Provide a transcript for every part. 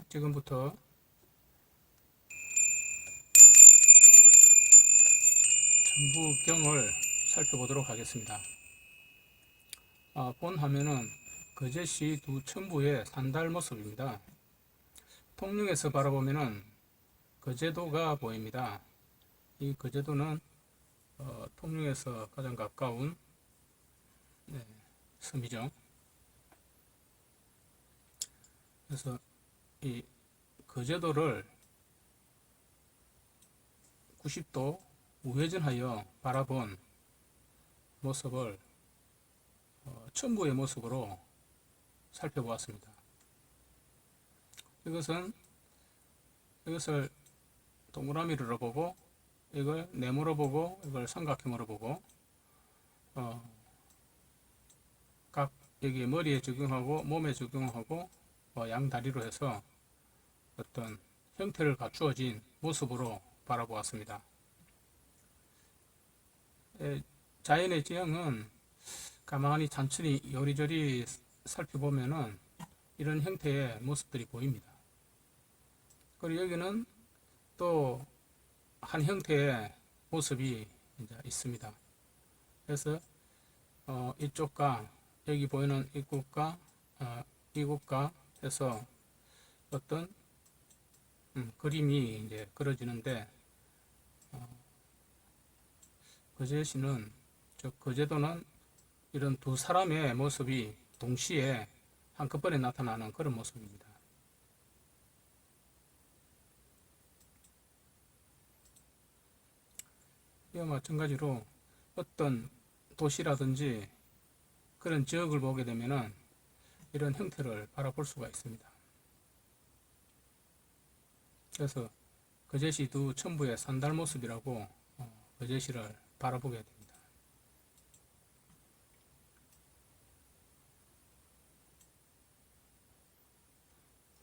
지금부터 천부경을 살펴보도록 하겠습니다. 본 화면은 거제시 두 첨부의 산달 모습입니다. 통영에서 바라보면은 거제도가 보입니다. 이 거제도는 통영에서 가장 가까운 섬이죠. 그래서 이 거제도를 90도 우회전하여 바라본 모습을 첨부의 모습으로 살펴보았습니다. 이것을 동그라미로 보고, 이걸 네모로 보고, 이걸 삼각형으로 보고, 각 여기 머리에 적용하고 몸에 적용하고 양 다리로 해서 어떤 형태를 갖추어진 모습으로 바라보았습니다. 자연의 지형은 가만히 천천히 요리조리 살펴보면은 이런 형태의 모습들이 보입니다. 그리고 여기는 또 한 형태의 모습이 이제 있습니다. 그래서 이쪽과 여기 보이는 이곳과 이곳과 해서 어떤 그림이 이제 그려지는데, 거제도는 이런 두 사람의 모습이 동시에 한꺼번에 나타나는 그런 모습입니다. 이와 마찬가지로 어떤 도시라든지 그런 지역을 보게 되면은 이런 형태를 바라볼 수가 있습니다. 그래서 거제시 두 첨부의 산달 모습이라고 거제시를 바라보게 됩니다.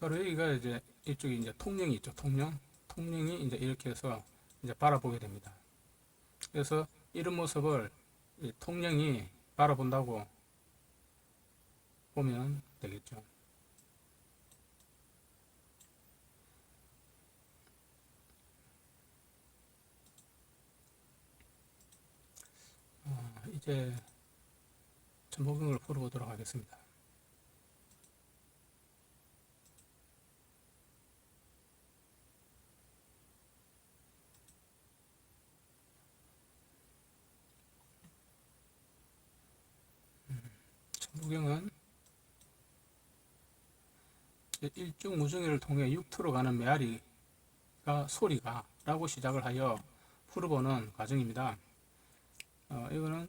바로 여기가 이제 이쪽이 이제 통영이 있죠. 통영이 이제 이렇게 해서 이제 바라보게 됩니다. 그래서 이런 모습을 통영이 바라본다고 보면 되겠죠. 이제 천부경을 풀어보도록 하겠습니다. 천부경은 일중무중일을 통해 육투로 가는 메아리가 소리가 라고 시작을 하여 풀어보는 과정입니다. 이거는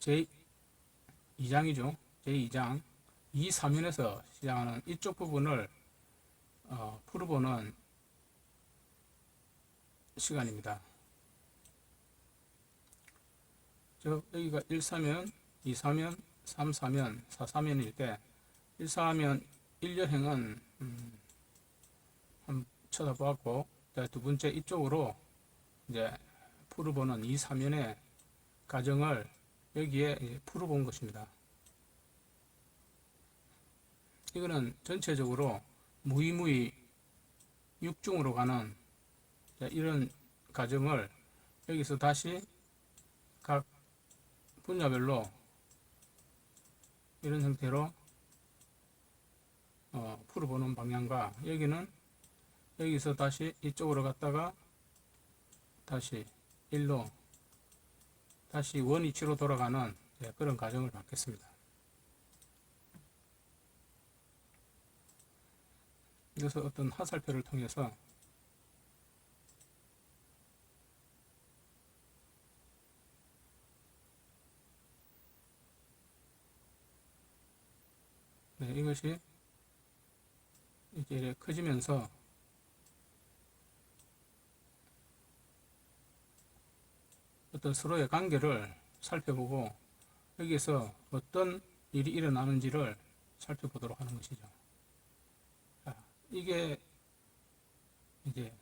제2장이죠. 제2장 2사면에서 시작하는 이쪽 부분을 풀어보는 시간입니다. 여기가 1사면, 2사면, 3사면, 4사면일 때 1사면 1여행은 한번 쳐다보았고, 두 번째 이쪽으로 이제 풀어보는 2사면의 과정을 여기에 풀어본 것입니다. 이거는 전체적으로 무의무의 육중으로 가는 이런 과정을 여기서 다시 각 분야별로 이런 형태로 풀어보는 방향과, 여기는 여기서 다시 이쪽으로 갔다가 다시 일로 다시 원위치로 돌아가는 그런 과정을 받겠습니다. 이것은 어떤 화살표를 통해서 이것이 이제 커지면서 어떤 서로의 관계를 살펴보고 여기에서 어떤 일이 일어나는지를 살펴보도록 하는 것이죠. 이게 이제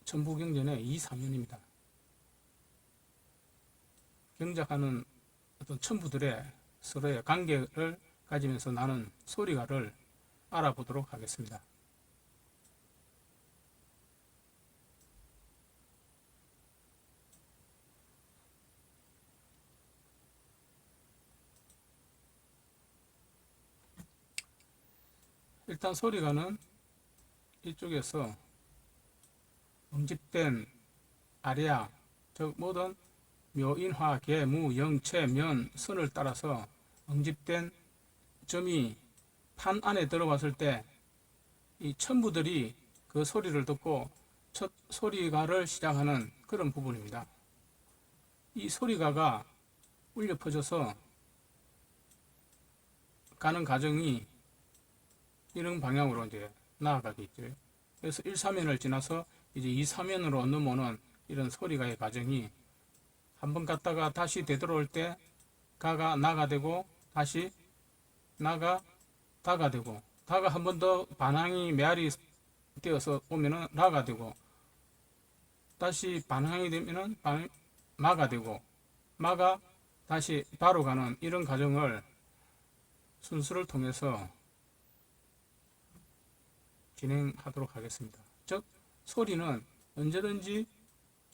천부경전의 2사면입니다. 경작하는 어떤 첨부들의 서로의 관계를 가지면서 나는 소리가를 알아보도록 하겠습니다. 일단 소리가는 이쪽에서 응집된 아래야, 즉 모든 묘인화, 개, 무, 영, 채, 면, 선을 따라서 응집된 점이 판 안에 들어왔을 때 이 천부들이 그 소리를 듣고 첫 소리가를 시작하는 그런 부분입니다. 이 소리가가 울려 퍼져서 가는 과정이 이런 방향으로 이제 나아가겠죠. 그래서 1사면을 지나서 이제 2사면으로 넘어오는 이런 소리가의 과정이 한번 갔다가 다시 되돌아올 때 가가 나가 되고 다시 나가 다가 되고 다가 한 번 더 반항이 메아리 되어서 오면은 라가 되고 다시 반항이 되면은 마가 되고 마가 다시 바로 가는 이런 과정을 순서를 통해서 진행하도록 하겠습니다. 즉 소리는 언제든지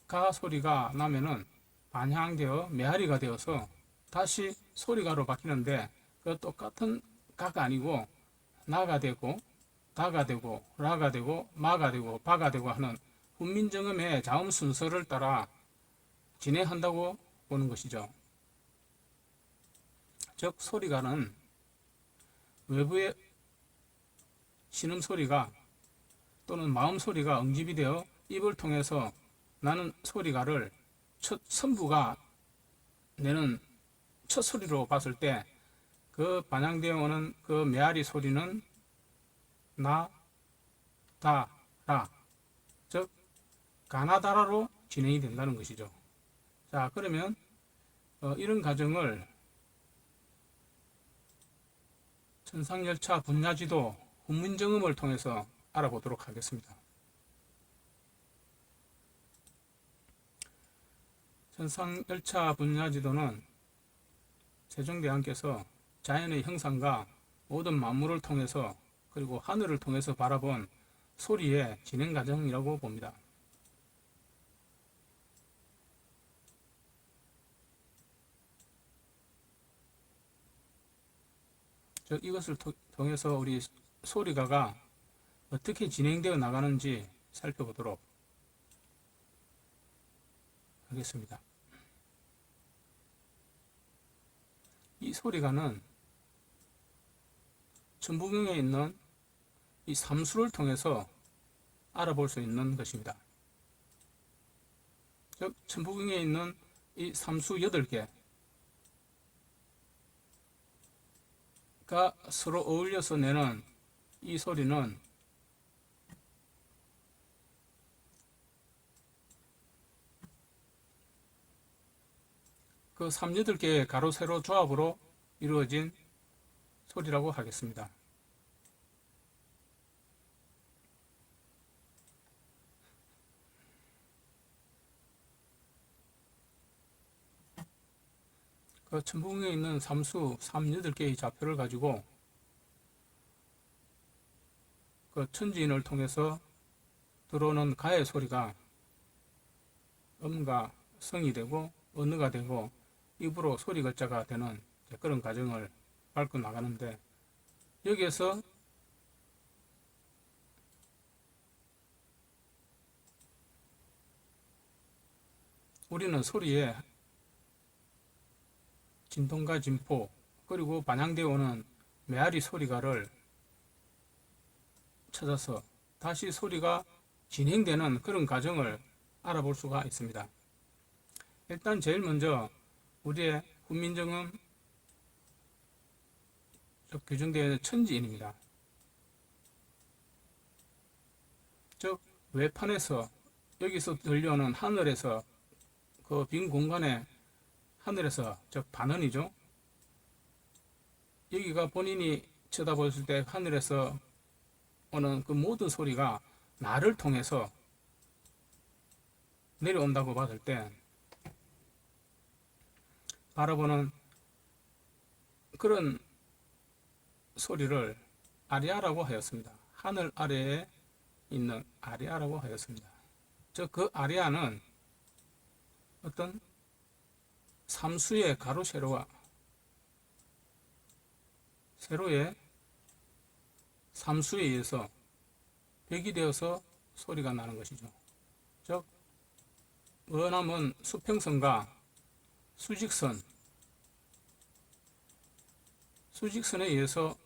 가 소리가 나면은 반향되어 메아리가 되어서 다시 소리가로 바뀌는데 그 똑같은 가가 아니고 나가 되고 다가 되고 라가 되고 마가 되고 바가 되고 하는 훈민정음의 자음 순서를 따라 진행한다고 보는 것이죠. 즉 소리가는 외부의 신음소리가 또는 마음소리가 응집이 되어 입을 통해서 나는 소리가를 첫 선부가 내는 첫 소리로 봤을 때 그 반영되어 오는 그 메아리 소리는 나, 다, 라, 즉 가나다라로 진행이 된다는 것이죠. 자, 그러면 이런 과정을 천상열차 분야지도 훈민정음을 통해서 알아보도록 하겠습니다. 천상열차 분야지도는 세종대왕께서 자연의 형상과 모든 만물을 통해서 그리고 하늘을 통해서 바라본 소리의 진행 과정이라고 봅니다. 즉 이것을 통해서 우리 소리가가 어떻게 진행되어 나가는지 살펴보도록 하겠습니다. 이 소리가는 천부경에 있는 이 삼수를 통해서 알아볼 수 있는 것입니다. 즉 천부경에 있는 이 삼수 8개가 서로 어울려서 내는 이 소리는 그 38개의 가로 세로 조합으로 이루어진 소리라고 하겠습니다. 그 천부경에 있는 삼수 38개의 좌표를 가지고 그 천지인을 통해서 들어오는 가의 소리가 음과 성이 되고 언어가 되고 입으로 소리 글자가 되는 그런 과정을 밟고 나가는데, 여기에서 우리는 소리에 진동과 진포 그리고 반향되어 오는 메아리 소리가를 찾아서 다시 소리가 진행되는 그런 과정을 알아볼 수가 있습니다. 일단 제일 먼저 우리의 훈민정음 규정되어 있는 천지인입니다. 즉 외판에서 여기서 들려오는 하늘에서 그 빈 공간에 하늘에서 즉 반언이죠. 여기가 본인이 쳐다보았을 때 하늘에서 오는 그 모든 소리가 나를 통해서 내려온다고 봤을 때 바라보는 그런 소리를 아리아라고 하였습니다. 하늘 아래에 있는 아리아라고 하였습니다. 즉 그 아리아는 어떤 삼수의 가로 세로와 세로의 삼수에 의해서 벽이 되어서 소리가 나는 것이죠. 즉 원하면 수평선과 수직선에 의해서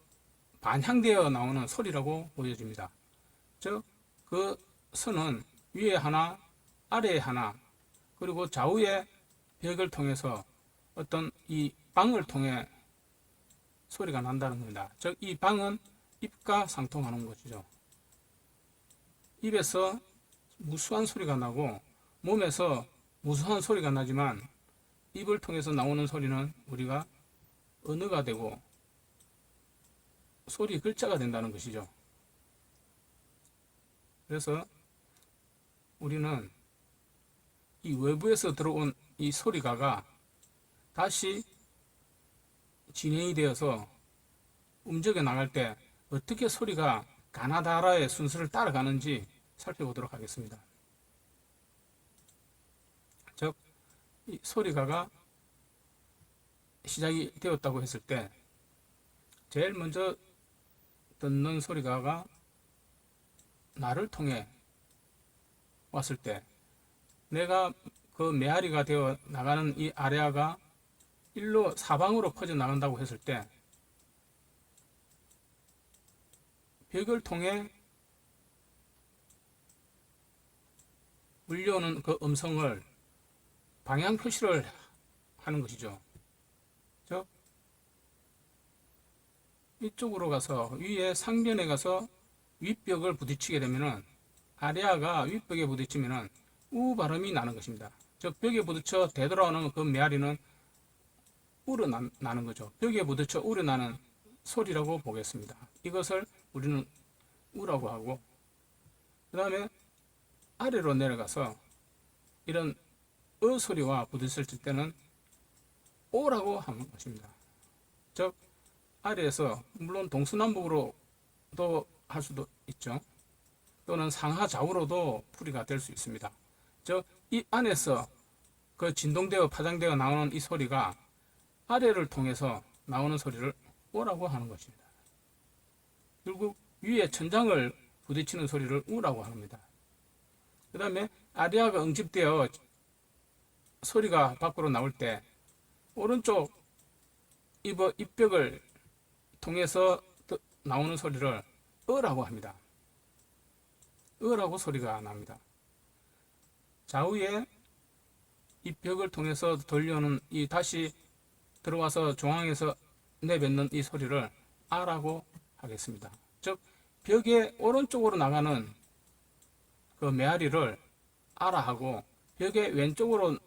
반향되어 나오는 소리라고 보여집니다. 즉 그 선은 위에 하나 아래에 하나 그리고 좌우의 벽을 통해서 어떤 이 방을 통해 소리가 난다는 겁니다. 즉 이 방은 입과 상통하는 것이죠. 입에서 무수한 소리가 나고 몸에서 무수한 소리가 나지만 입을 통해서 나오는 소리는 우리가 언어가 되고 소리 글자가 된다는 것이죠. 그래서 우리는 이 외부에서 들어온 이 소리가가 다시 진행이 되어서 움직여 나갈 때 어떻게 소리가 가나다라의 순서를 따라가는지 살펴보도록 하겠습니다. 즉, 이 소리가가 시작이 되었다고 했을 때 제일 먼저 듣는 소리가가 나를 통해 왔을 때 내가 그 메아리가 되어 나가는 이 아레아가 일로 사방으로 퍼져 나간다고 했을 때 벽을 통해 울려오는 그 음성을 방향 표시를 하는 것이죠. 즉 이쪽으로 가서 위에 상변에 가서 윗벽을 부딪히게 되면은 아레아가 윗벽에 부딪히면은 우 발음이 나는 것입니다. 즉 벽에 부딪혀 되돌아오는 그 메아리는 우러나는 거죠. 벽에 부딪혀 우러나는 소리라고 보겠습니다. 이것을 우리는 우라고 하고 그 다음에 아래로 내려가서 이런 어 소리와 부딪힐 때는 오라고 하는 것입니다. 즉 아래에서 물론 동서남북으로도 할 수도 있죠. 또는 상하 좌우로도 풀이가 될 수 있습니다. 즉 이 안에서 그 진동되어 파장되어 나오는 이 소리가 아래를 통해서 나오는 소리를 오라고 하는 것입니다. 결국 위에 천장을 부딪히는 소리를 우라고 합니다. 그 다음에 아리아가 응집되어 소리가 밖으로 나올 때 오른쪽 입벽을 통해서 나오는 소리를 어라고 합니다. 어라고 소리가 납니다. 좌우에 입벽을 통해서 들려오는 이 다시 들어와서 중앙에서 내뱉는 이 소리를 아라고 하겠습니다. 즉 벽의 오른쪽으로 나가는 그 메아리를 아라 하고 벽의 왼쪽으로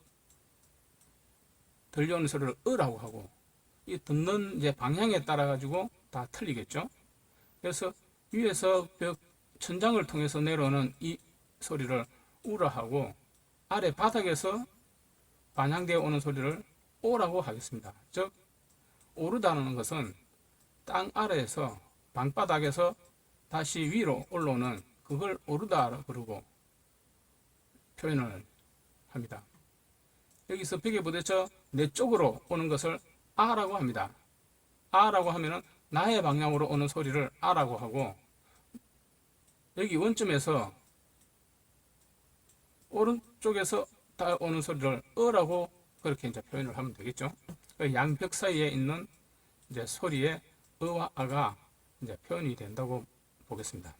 들려오는 소리를 어라고 하고 이 듣는 이제 방향에 따라 가지고 다 틀리겠죠. 그래서 위에서 벽 천장을 통해서 내려오는 이 소리를 우라 하고 아래 바닥에서 반향되어 오는 소리를 오라고 하겠습니다. 즉 오르다는 것은 땅 아래에서 방바닥에서 다시 위로 올라오는 그걸 오르다 그러고 표현을 합니다. 여기서 벽에 부딪혀 내 쪽으로 오는 것을 아라고 합니다. 아라고 하면은 나의 방향으로 오는 소리를 아라고 하고 여기 원점에서 오른쪽에서 오는 소리를 어라고 그렇게 이제 표현을 하면 되겠죠. 양벽 사이에 있는 이제 소리의 어와 아가 이제 표현이 된다고 보겠습니다.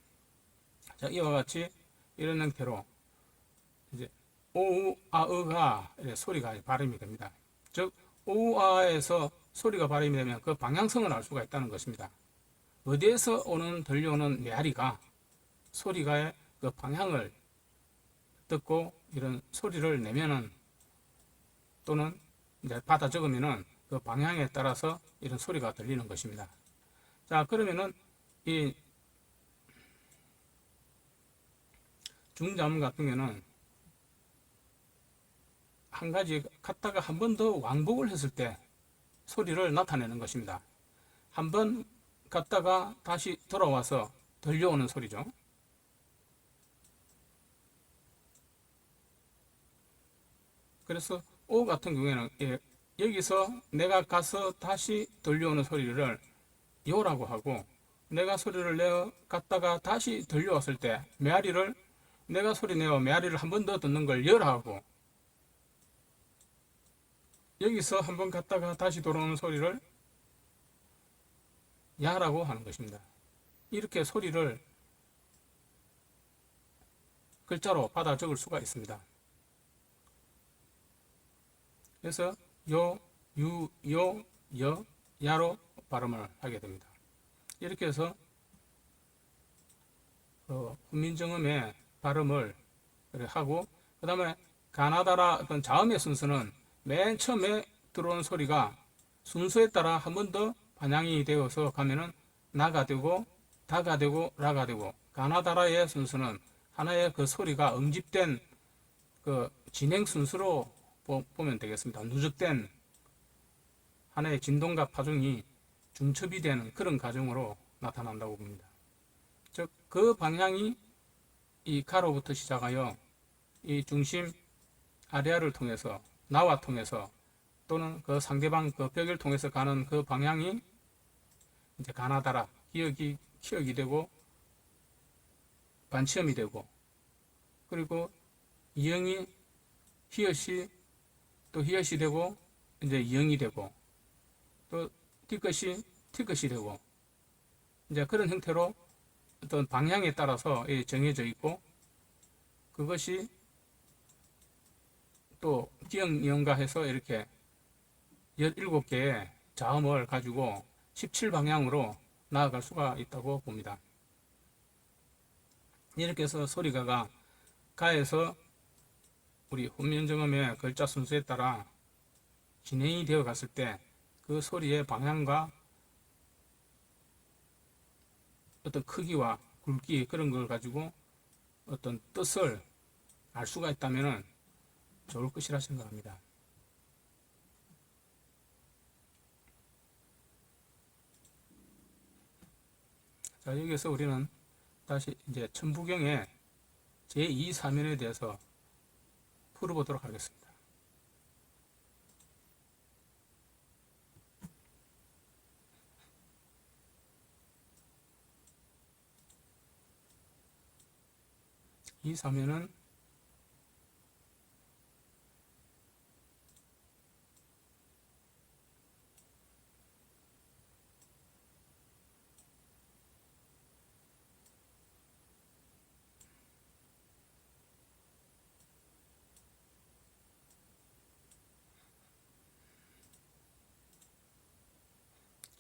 자, 이와 같이 이런 형태로 이제 오우 아으가 소리가 발음이 됩니다. 즉 오우 아에서 소리가 발음이 되면 그 방향성을 알 수가 있다는 것입니다. 어디에서 들려오는 메아리가 소리가의 그 방향을 듣고 이런 소리를 내면은 또는 이제 받아 적으면은 그 방향에 따라서 이런 소리가 들리는 것입니다. 자, 그러면은 이 중자음 같은 경우는 한 가지 갖다가 한 번 더 왕복을 했을 때 소리를 나타내는 것입니다. 한 번 갔다가 다시 돌아와서 들려오는 소리죠. 그래서 오 같은 경우에는 여기서 내가 가서 다시 들려오는 소리를 요라고 하고, 내가 소리를 내어 갔다가 다시 들려왔을 때 메아리를, 내가 소리 내어 메아리를 한 번 더 듣는 걸 여라 하고, 여기서 한 번 갔다가 다시 돌아오는 소리를 야라고 하는 것입니다. 이렇게 소리를 글자로 받아 적을 수가 있습니다. 그래서 요, 유, 요, 여, 야로 발음을 하게 됩니다. 이렇게 해서 훈민정음의 발음을 하고, 그 다음에 가나다라 어떤 자음의 순서는 맨 처음에 들어오는 소리가 순서에 따라 한 번 더 반영이 되어서 가면은 나가 되고, 다가 되고, 라가 되고, 가나다라의 순서는 하나의 그 소리가 응집된 그 진행 순서로 보면 되겠습니다. 누적된 하나의 진동과 파종이 중첩이 되는 그런 과정으로 나타난다고 봅니다. 즉, 그 방향이 이 가로부터 시작하여 이 중심 아래아를 통해서, 나와 통해서, 또는 그 상대방 그 벽을 통해서 가는 그 방향이 이제 가나다라, 기억이 되고, 반치음이 되고, 그리고 이형이 히읗이 또 히읗이 되고, 이제 이형이 되고, 또 뒤끝이 티끝이 되고, 이제 그런 형태로 어떤 방향에 따라서 정해져 있고, 그것이 또 기억연가해서 이렇게 17개의 자음을 가지고 17방향으로 나아갈 수가 있다고 봅니다. 이렇게 해서 소리가가 가에서 우리 훈민정음의 글자 순서에 따라 진행이 되어 갔을 때 그 소리의 방향과 어떤 크기와 굵기, 그런 걸 가지고 어떤 뜻을 알 수가 있다면 좋을 것이라 생각합니다. 자, 여기서 우리는 다시 이제 천부경의 제2사면에 대해서 풀어보도록 하겠습니다. 이 사면은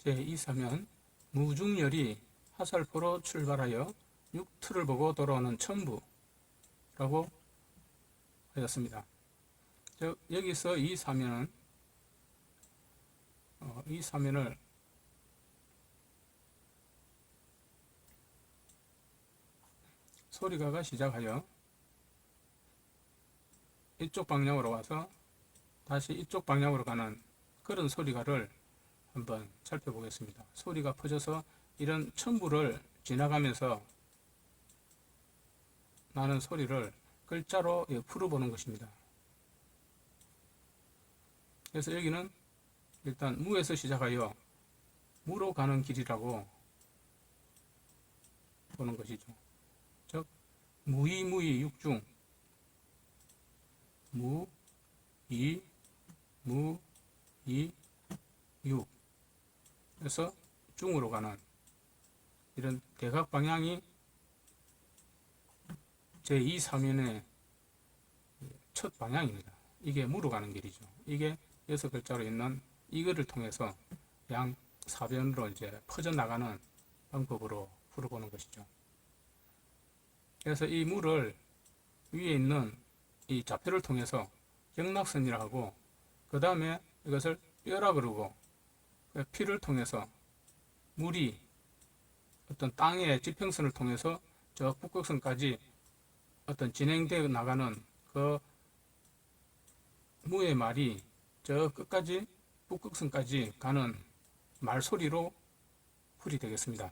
제2사면 무중열이 화살표로 출발하여 육투를 보고 돌아오는 천부라고 하였습니다. 여기서 이 사면은 이 사면을 소리가가 시작하여 이쪽 방향으로 와서 다시 이쪽 방향으로 가는 그런 소리가를 한번 살펴보겠습니다. 소리가 퍼져서 이런 천부를 지나가면서 나는 소리를 글자로 풀어보는 것입니다. 그래서 여기는 일단 무에서 시작하여 무로 가는 길이라고 보는 것이죠. 즉 무이 육중, 무, 이, 무, 이, 육, 그래서 중으로 가는 이런 대각 방향이 제2사면의 첫 방향입니다. 이게 무로 가는 길이죠. 이게 6글자로 있는 이거를 통해서 양 사변으로 이제 퍼져나가는 방법으로 풀어보는 것이죠. 그래서 이 무를 위에 있는 이 좌표를 통해서 경락선이라 하고, 그 다음에 이것을 뼈라 그러고, 피를 통해서 물이 어떤 땅의 지평선을 통해서 저 북극선까지 어떤 진행되어 나가는 그 무의 말이 저 끝까지 북극선까지 가는 말소리로 풀이 되겠습니다.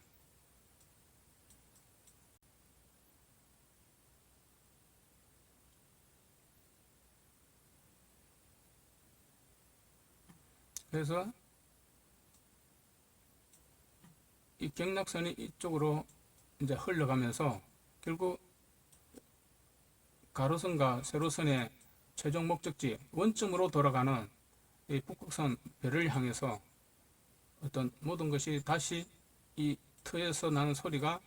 그래서 이 경락선이 이쪽으로 이제 흘러가면서 결국 가로선과 세로선의 최종 목적지 원점으로 돌아가는 이 북극선 배를 향해서 어떤 모든 것이 다시 이 터에서 나는 소리가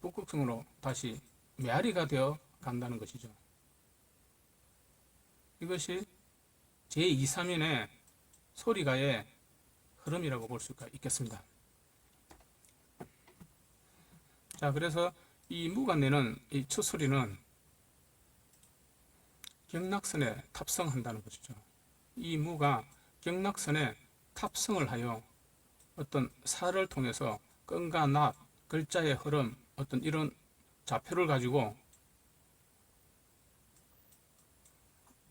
북극성으로 다시 메아리가 되어 간다는 것이죠. 이것이 제2사면의 소리가의 흐름이라고 볼 수가 있겠습니다. 자, 그래서 이 무가 내는 이 첫 소리는 경락선에 탑승한다는 것이죠. 이 무가 경락선에 탑승을 하여 어떤 살을 통해서 끈과 납, 글자의 흐름, 어떤 이런 좌표를 가지고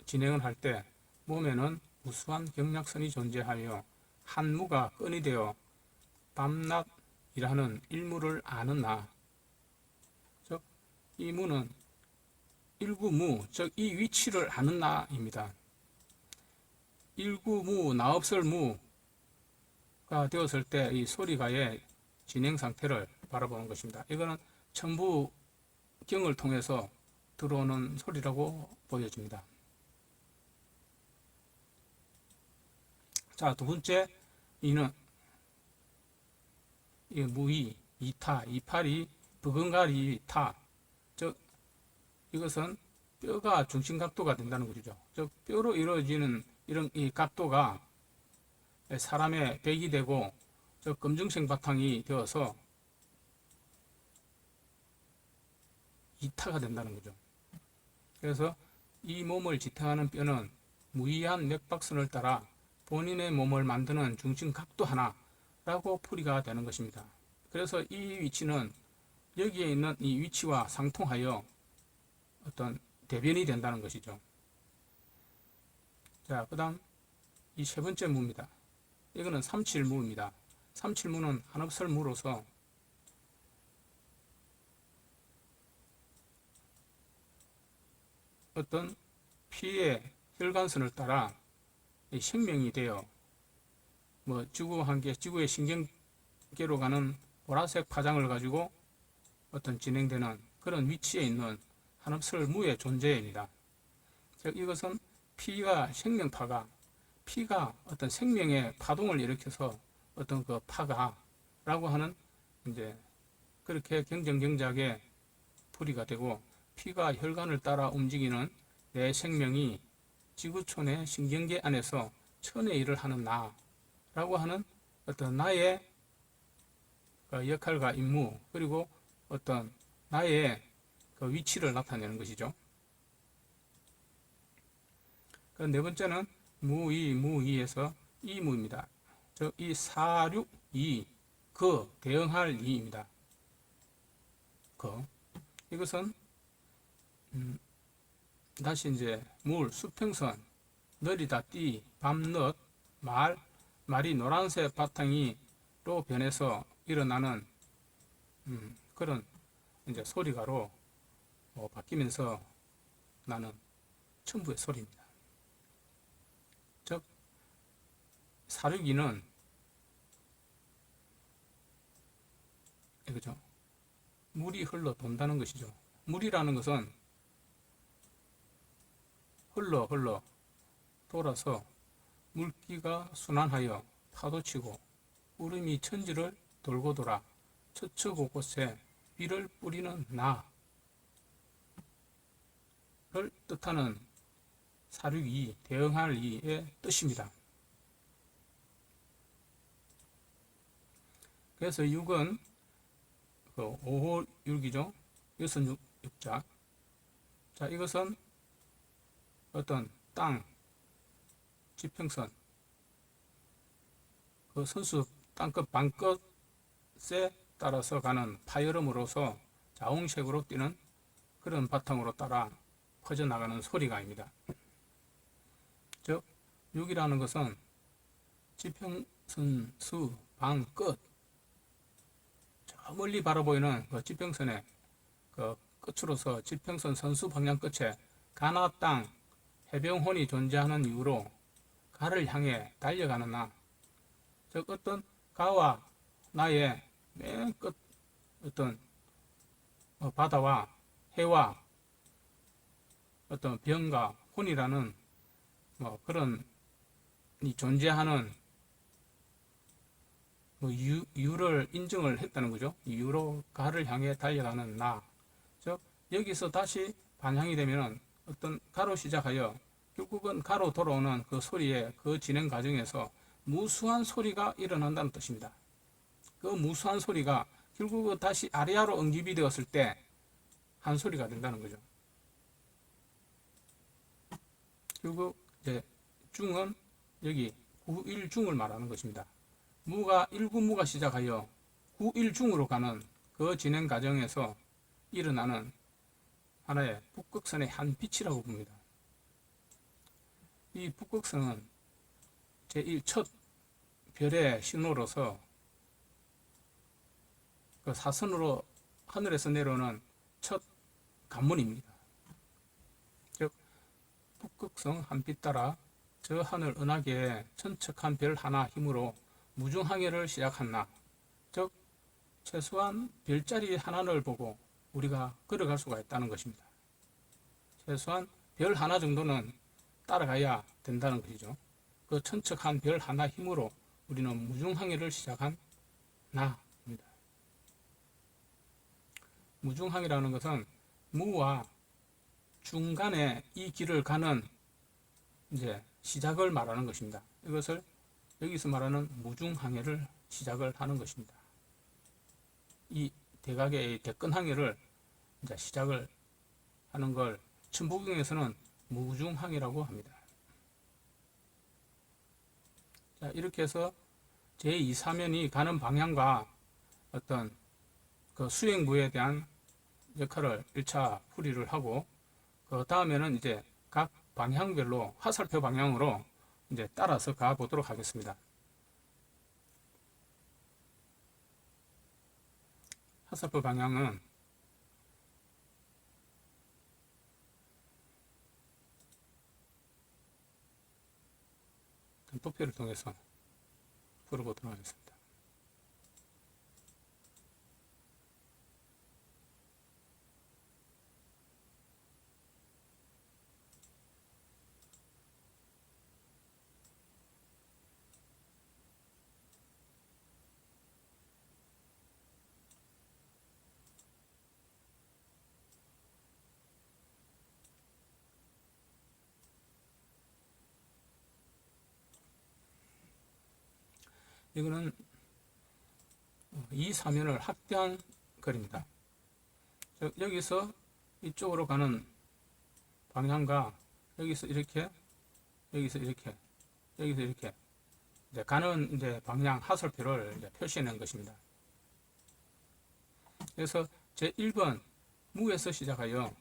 진행을 할 때 몸에는 우수한 경락선이 존재하여 한 무가 끈이 되어 밤낮이라는 일무를 아는 나, 즉 이 무는 일구무, 즉 이 위치를 아는 나입니다. 일구무, 나없을 무가 되었을 때 이 소리가의 진행 상태를 바라보는 것입니다. 이거는 천부경을 통해서 들어오는 소리라고 보여집니다. 자, 두 번째 이는 무이, 이타, 이팔이, 버금가리, 타. 즉 이것은 뼈가 중심 각도가 된다는 것이죠. 즉 뼈로 이루어지는 이런 이 각도가 사람의 백이 되고 즉 검정색 바탕이 되어서 이타가 된다는 거죠. 그래서 이 몸을 지탱하는 뼈는 무의한 맥박선을 따라 본인의 몸을 만드는 중심 각도 하나라고 풀이가 되는 것입니다. 그래서 이 위치는 여기에 있는 이 위치와 상통하여 어떤 대변이 된다는 것이죠. 자, 그 다음 이 세 번째 무입니다. 이거는 삼칠무입니다. 삼칠무는 한없설무로서 어떤 피의 혈관선을 따라 생명이 되어 지구의 신경계로 가는 보라색 파장을 가지고 어떤 진행되는 그런 위치에 있는 한없설무의 존재입니다. 즉 이것은 피가 피가 어떤 생명의 파동을 일으켜서 어떤 그 파가라고 하는 이제 그렇게 경쟁경작의 풀이가 되고 피가 혈관을 따라 움직이는 내 생명이 지구촌의 신경계 안에서 천의 일을 하는 나라고 하는 어떤 나의 역할과 임무 그리고 어떤 나의 그 위치를 나타내는 것이죠. 그 네 번째는 무의에서 이무입니다. 즉 이 사륙이 대응할 이입니다. 이것은 다시 이제 물, 수평선, 느리다, 띠, 밤늦, 말이 노란색 바탕이로 변해서 일어나는 그런 이제 소리가로 바뀌면서 나는 천부의 소리입니다. 즉 사륙이는 이거죠. 물이 흘러 돈다는 것이죠. 물이라는 것은 흘러 돌아서 물기가 순환하여 파도치고 구름이 천지를 돌고 돌아 처처 곳곳에 비를 뿌리는 나를 뜻하는 사륙이 대응할 이의 뜻입니다. 그래서 6은 5호 6이죠. 이것은 6자. 자, 이것은 어떤 땅, 지평선, 그 선수 땅끝 반끝에 따라서 가는 파열음으로서 자웅색으로 뛰는 그런 바탕으로 따라 퍼져나가는 소리가입니다. 즉 6이라는 것은 지평선, 수, 방, 끝 멀리 바라보이는 그 지평선의 그 끝으로서 지평선 선수 방향 끝에 가나 땅 해병혼이 존재하는 이유로 가를 향해 달려가는 나, 즉 어떤 가와 나의 맨 끝 어떤 바다와 해와 어떤 병과 혼이라는 그런 이 존재하는 이유를 인정을 했다는 거죠. 이유로 가를 향해 달려가는 나. 즉 여기서 다시 반향이 되면은 어떤 가로 시작하여 결국은 가로 돌아오는 그 소리의 그 진행 과정에서 무수한 소리가 일어난다는 뜻입니다. 그 무수한 소리가 결국은 다시 아리아로 응집이 되었을 때 한 소리가 된다는 거죠. 결국 이제 중은 여기 9일중을 말하는 것입니다. 무가 1구무가 시작하여 9일중으로 가는 그 진행 과정에서 일어나는 하나의 북극선의 한 빛이라고 봅니다. 이 북극선은 제1첫 별의 신호로서 그 사선으로 하늘에서 내려오는 첫 관문입니다. 즉 북극성 한빛 따라 저 하늘 은하계에 천척한 별 하나 힘으로 무중항해를 시작한 나, 즉 최소한 별자리 하나를 보고 우리가 걸어갈 수가 있다는 것입니다. 최소한 별 하나 정도는 따라가야 된다는 것이죠. 그 천척한 별 하나 힘으로 우리는 무중항해를 시작한 나입니다. 무중항이라는 것은 무와 중간에 이 길을 가는 이제 시작을 말하는 것입니다. 이것을 여기서 말하는 무중항해를 시작을 하는 것입니다. 이 대각의 대끈항해를 이제 시작을 하는 걸 천부경에서는 무중항해라고 합니다. 자, 이렇게 해서 제2사면이 가는 방향과 어떤 그 수행무에 대한 역할을 1차 풀이를 하고, 그 다음에는 이제 각 방향별로 화살표 방향으로 이제 따라서 가보도록 하겠습니다. 화살표 방향은 도표를 통해서 풀어보도록 하겠습니다. 이거는 이 사면을 확대한 거리입니다. 여기서 이쪽으로 가는 방향과 여기서 이렇게, 여기서 이렇게, 여기서 이렇게 이제 가는 이제 방향 하설표를 이제 표시해 낸 것입니다. 그래서 제1번 무에서 시작하여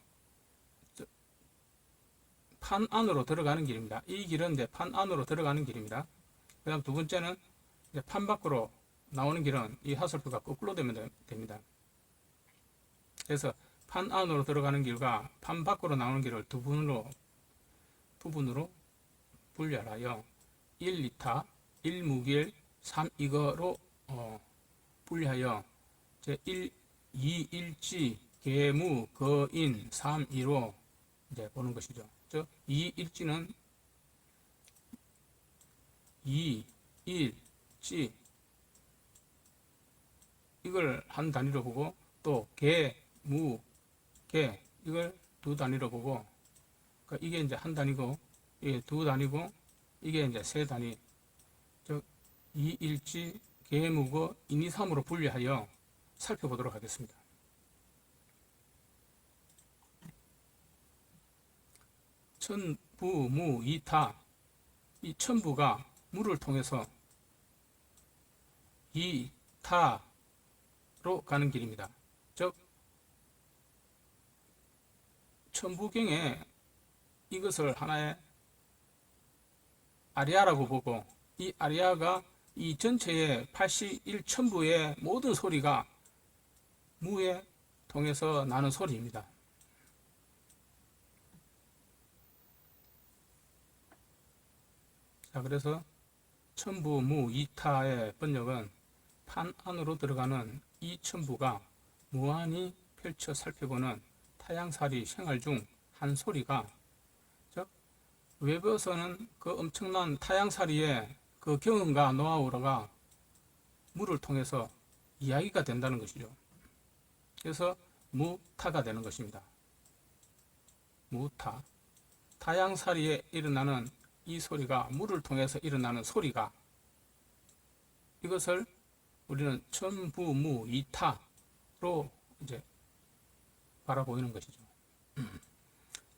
판 안으로 들어가는 길입니다. 이 길은 이제 판 안으로 들어가는 길입니다. 그 다음 두 번째는 이제 판 밖으로 나오는 길은 이 하설표가 거꾸로 되면 됩니다. 그래서 판 안으로 들어가는 길과 판 밖으로 나오는 길을 두 부분으로 분류하여 1, 2타, 1, 무길, 3, 이거로 분류하여 제1, 2, 일지, 계무, 거인, 3, 2로 이제 보는 것이죠. 즉 2, 일지는 2, 1, 지 이걸 한 단위로 보고, 또 개, 무, 개 이걸 두 단위로 보고, 그러니까 이게 이제 한 단위고 이게 두 단위고 이게 이제 세 단위, 즉 2, 일지, 개, 무고, 인, 2, 3으로 분류하여 살펴보도록 하겠습니다. 천부, 무, 이타, 이 천부가 무를 통해서 이타로 가는 길입니다. 즉 천부경에 이것을 하나의 아리아라고 보고, 이 아리아가 이 전체의 81천부의 모든 소리가 무에 통해서 나는 소리입니다. 자, 그래서 첨부, 무, 이타의 번역은 판 안으로 들어가는 이 첨부가 무한히 펼쳐 살펴보는 타향살이 생활 중 한 소리가, 즉 외부에서는 그 엄청난 타향살이의 그 경험과 노하우가 무를 통해서 이야기가 된다는 것이죠. 그래서 무타가 되는 것입니다. 무타. 타향살이에 일어나는 이 소리가 물을 통해서 일어나는 소리가, 이것을 우리는 첨부무 이타로 이제 바라보이는 것이죠.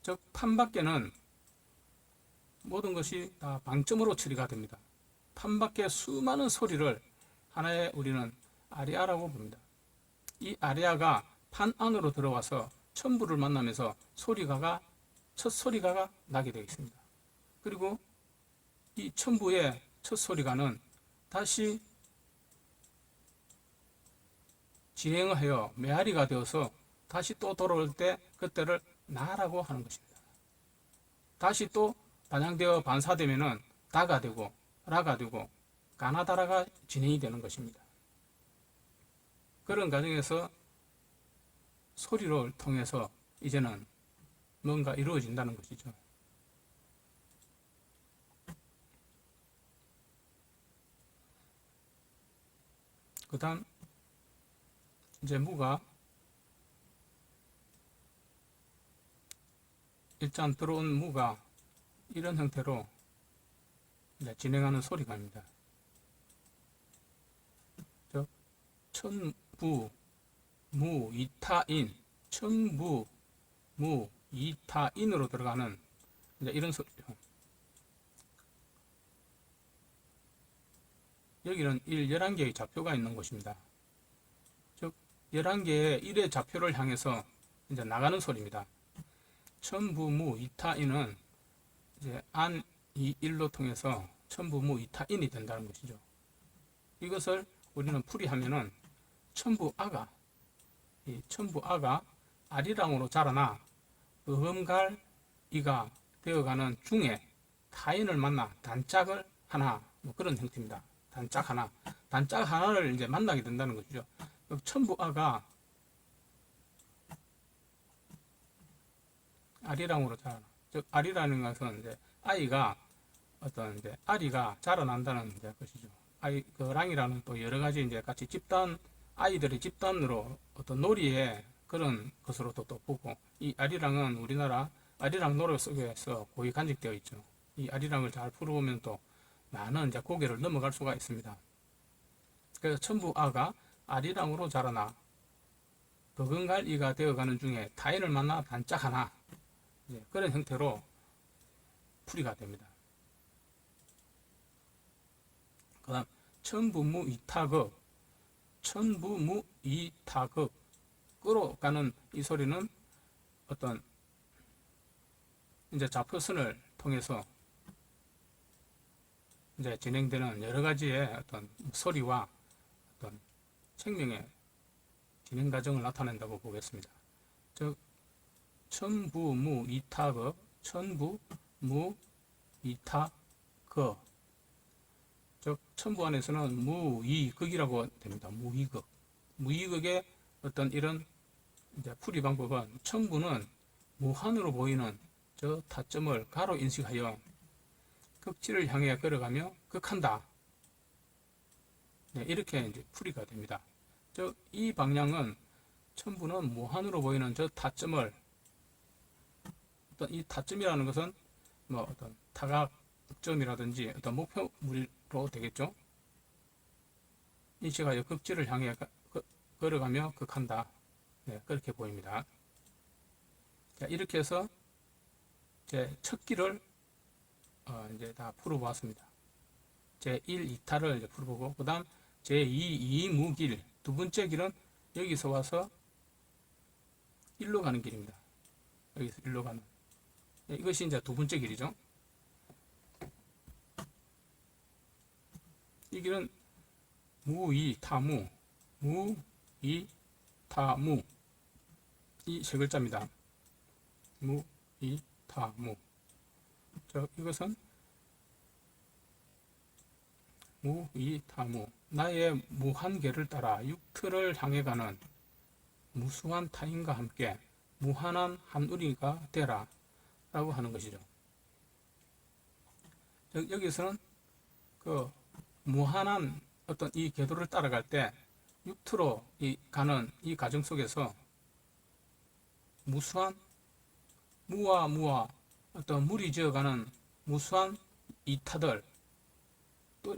즉 판밖에는 모든 것이 다 방점으로 처리가 됩니다. 판밖의 수많은 소리를 하나의 우리는 아리아라고 봅니다. 이 아리아가 판 안으로 들어와서 첨부를 만나면서 첫 소리가가 나게 되어 있습니다. 그리고 이 첨부의 첫 소리가는 다시 진행하여 메아리가 되어서 다시 또 돌아올 때 그때를 나라고 하는 것입니다. 다시 또 반향되어 반사되면은 다가 되고 라가 되고 가나다라가 진행이 되는 것입니다. 그런 과정에서 소리를 통해서 이제는 뭔가 이루어진다는 것이죠. 그 다음 이제 무가 일단 들어온 무가 이런 형태로 진행하는 소리가입니다. 즉 천부 무 이타인, 천부 무 이타인으로 들어가는 이런 소리죠. 여기는 11개의 좌표가 있는 곳입니다. 즉 11개의 1의 좌표를 향해서 이제 나가는 소리입니다. 천부무 이타인은 이제 안 이 일로 통해서 천부무 이타인이 된다는 것이죠. 이것을 우리는 풀이하면은 천부아가, 이 천부아가 아리랑으로 자라나 어험갈 이가 되어가는 중에 타인을 만나 단짝을 하나, 뭐 그런 형태입니다. 단짝 하나를 이제 만나게 된다는 것이죠. 천부아가 아리랑으로 자라나, 즉 아리라는 것은 이제 아이가 어떤 이제 아리가 자라난다는 이제 것이죠. 그 랑이라는 또 여러 가지 이제 같이 집단, 아이들의 집단으로 어떤 놀이의 그런 것으로도 또 보고, 이 아리랑은 우리나라 아리랑 노래 속에서 거의 간직되어 있죠. 이 아리랑을 잘 풀어보면 또 많은 이제 고개를 넘어갈 수가 있습니다. 그래서 천부아가 아리랑으로 자라나 버금갈 이가 되어가는 중에 타인을 만나 단짝 하나, 그런 형태로 풀이가 됩니다. 그 다음 천부무 이타극, 천부무 이타극으로 가는 이 소리는 어떤 이제 좌표선을 통해서 이제 진행되는 여러 가지의 어떤 소리와 어떤 생명의 진행 과정을 나타낸다고 보겠습니다. 즉 천부무 이타극, 천부무 이타극, 즉 천부 안에서는 무이극이라고 됩니다. 무이극의 어떤 이런 이제 풀이 방법은, 천부는 무한으로 보이는 저 타점을 가로 인식하여 극지를 향해 걸어가며 극한다. 이렇게 이제 풀이가 됩니다. 즉 이 방향은, 천부는 무한으로 보이는 저 타점을, 어떤 이 타점이라는 것은 뭐 어떤 타각점이라든지 어떤 목표물로 되겠죠. 인식하여 극지를 향해 걸어가며 극한다. 그렇게 보입니다. 자, 이렇게 해서 제 첫 길을 이제 다 풀어보았습니다. 제 1, 2타를 이제 풀어보고, 그 다음 제 2, 2무길, 두 번째 길은 여기서 와서 일로 가는 길입니다. 여기서 일로 가는. 이것이 이제 두 번째 길이죠. 이 길은 무이타무, 무이타무, 타, 무. 이 세 글자입니다. 무, 이, 타, 무. 이것은 무, 이, 타, 무. 나의 무한계를 따라 육틀을 향해 가는 무수한 타인과 함께 무한한 한우리가 되라 라고 하는 것이죠. 여기서는 그 무한한 어떤 이 궤도를 따라갈 때 육트로 가는 이 과정 속에서 무수한 무와 어떤 물이 지어가는 무수한 이타들,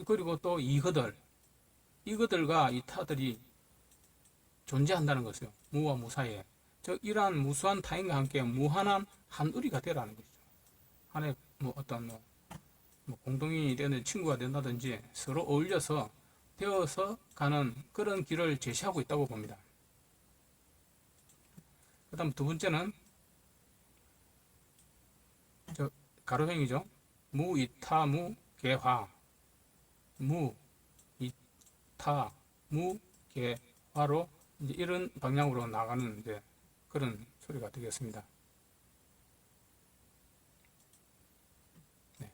그리고 또 이거들과 이타들이 존재한다는 것이요. 무와 무 사이에. 이러한 무수한 타인과 함께 무한한 한우리가 되라는 것이죠. 하나의 어떤 공동이 되는 친구가 된다든지 서로 어울려서 되어서 가는 그런 길을 제시하고 있다고 봅니다. 그 다음 두 번째는 가로행이죠. 무, 이타, 무, 개화. 무, 이타, 무, 개화로 이제 이런 방향으로 나가는 이제 그런 소리가 되겠습니다. 네.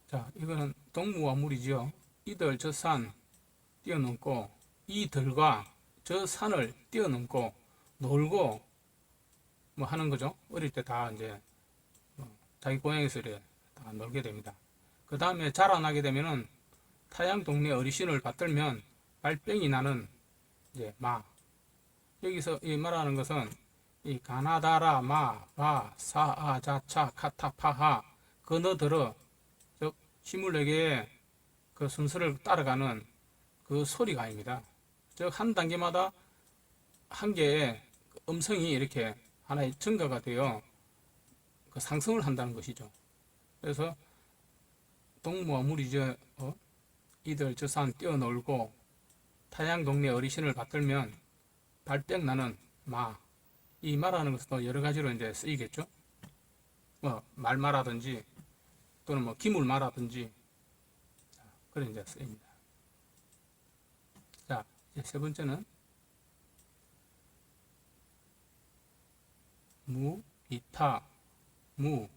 자, 이거는 동무와 물이죠. 이들 저 산 뛰어넘고 이들과 저 산을 뛰어넘고 놀고 하는 거죠. 어릴 때 다 이제 자기 고향에서 이렇게 다 놀게 됩니다. 그 다음에 자라나게 되면은 타양 동네 어르신을 받들면 발병이 나는 이제 마. 여기서 이 말하는 것은 이 가나다라 마, 바, 사, 아, 자, 차, 카타, 파하, 건어들어, 즉 24개의 그 순서를 따라가는 그 소리가 아닙니다. 즉 한 단계마다 한 개의 음성이 이렇게 하나의 증가가 되어 그 상승을 한다는 것이죠. 그래서 동무와 물이 이들 저 산 뛰어놀고 타양 동네 어르신을 받들면 발병 나는 마. 이 말하는 것도 여러 가지로 이제 쓰이겠죠. 말마라든지 또는 기물마라든지 그런 이제 쓰입니다. 자, 이제 세 번째는 무, 이타, 무,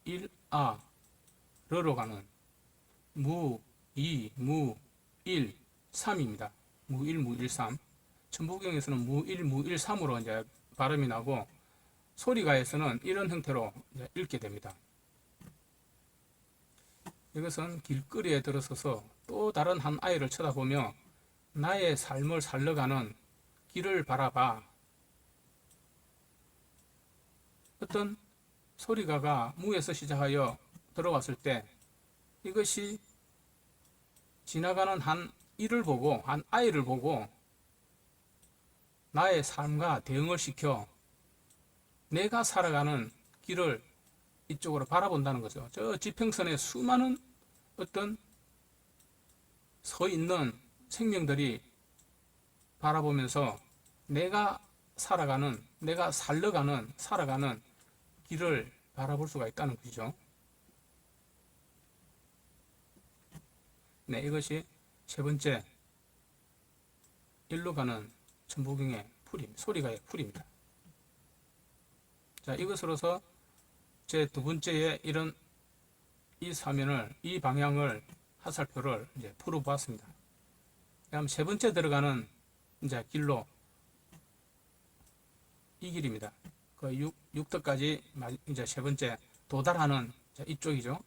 일, 아, 러로 가는 무, 이, 무, 일, 3입니다. 무, 일, 무, 일, 3. 천부경에서는 무, 일, 무, 일, 3으로 이제 발음이 나고 소리가에서는 이런 형태로 이제 읽게 됩니다. 이것은 길거리에 들어서서 또 다른 한 아이를 쳐다보며 나의 삶을 살려가는 길을 바라봐. 어떤 소리가가 무에서 시작하여 들어왔을 때 이것이 지나가는 한 이를 보고 한 아이를 보고 나의 삶과 대응을 시켜 내가 살아가는 길을 이쪽으로 바라본다는 거죠. 저 지평선에 수많은 어떤 서 있는 생명들이 바라보면서 내가 살아가는, 내가 살아가는 길을 바라볼 수가 있다는 것이죠. 네, 이것이 세 번째 일로 가는 천부경의 소리가의 풀입니다. 자, 이것으로서 제 두 번째의 이 사면을, 이 방향을 화살표를 이제 풀어보았습니다. 다음 세 번째 들어가는 이제 길로 이 길입니다. 그 육덕까지 이제 세 번째 도달하는 이쪽이죠.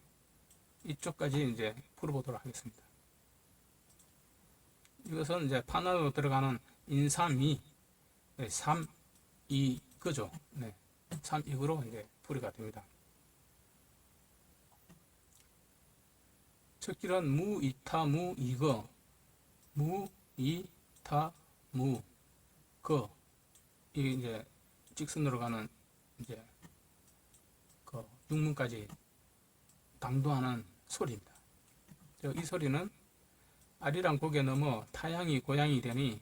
이쪽까지 이제 풀어보도록 하겠습니다. 이것은 이제 판화로 들어가는 인삼이 3, 2, 그죠? 네. 3, 2으로 이제 풀이가 됩니다. 첫 길은 무, 이타, 무, 이거. 무, 이타, 무, 거. 이게 이제 직선으로 가는 이제 그 육문까지 당도하는 소리입니다. 이 소리는 아리랑 고개 넘어 타양이 고향이 되니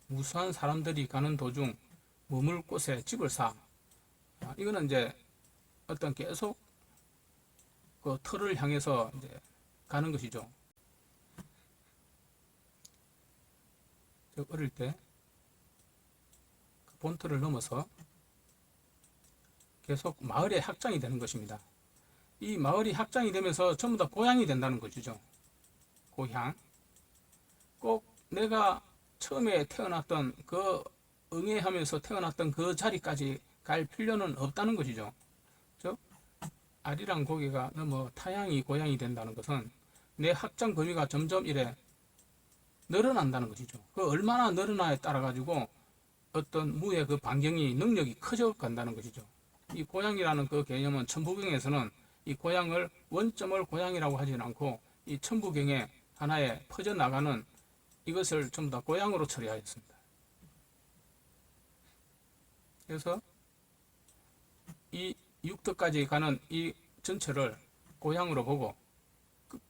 무수한 사람들이 가는 도중 머물 곳에 집을 사. 이거는 이제 어떤 계속 그 틀을 향해서 이제 가는 것이죠. 어릴 때 그 본틀을 넘어서 계속 마을의 확장이 되는 것입니다. 이 마을이 확장이 되면서 전부 다 고향이 된다는 것이죠. 고향. 꼭 내가 처음에 태어났던 그 응애하면서 태어났던 그 자리까지 갈 필요는 없다는 것이죠. 즉 아리랑 고개가 넘어 타향이 고향이 된다는 것은 내 확장 범위가 점점 이래 늘어난다는 것이죠. 그 얼마나 늘어나에 따라 가지고 어떤 무의 그 반경이 능력이 커져 간다는 것이죠. 이 고향이라는 그 개념은 천부경에서는 이 고향을 원점을 고향이라고 하지는 않고 이 천부경에 하나에 퍼져나가는 이것을 전부 다 고향으로 처리하였습니다. 그래서 이 육덕까지 가는 이 전체를 고향으로 보고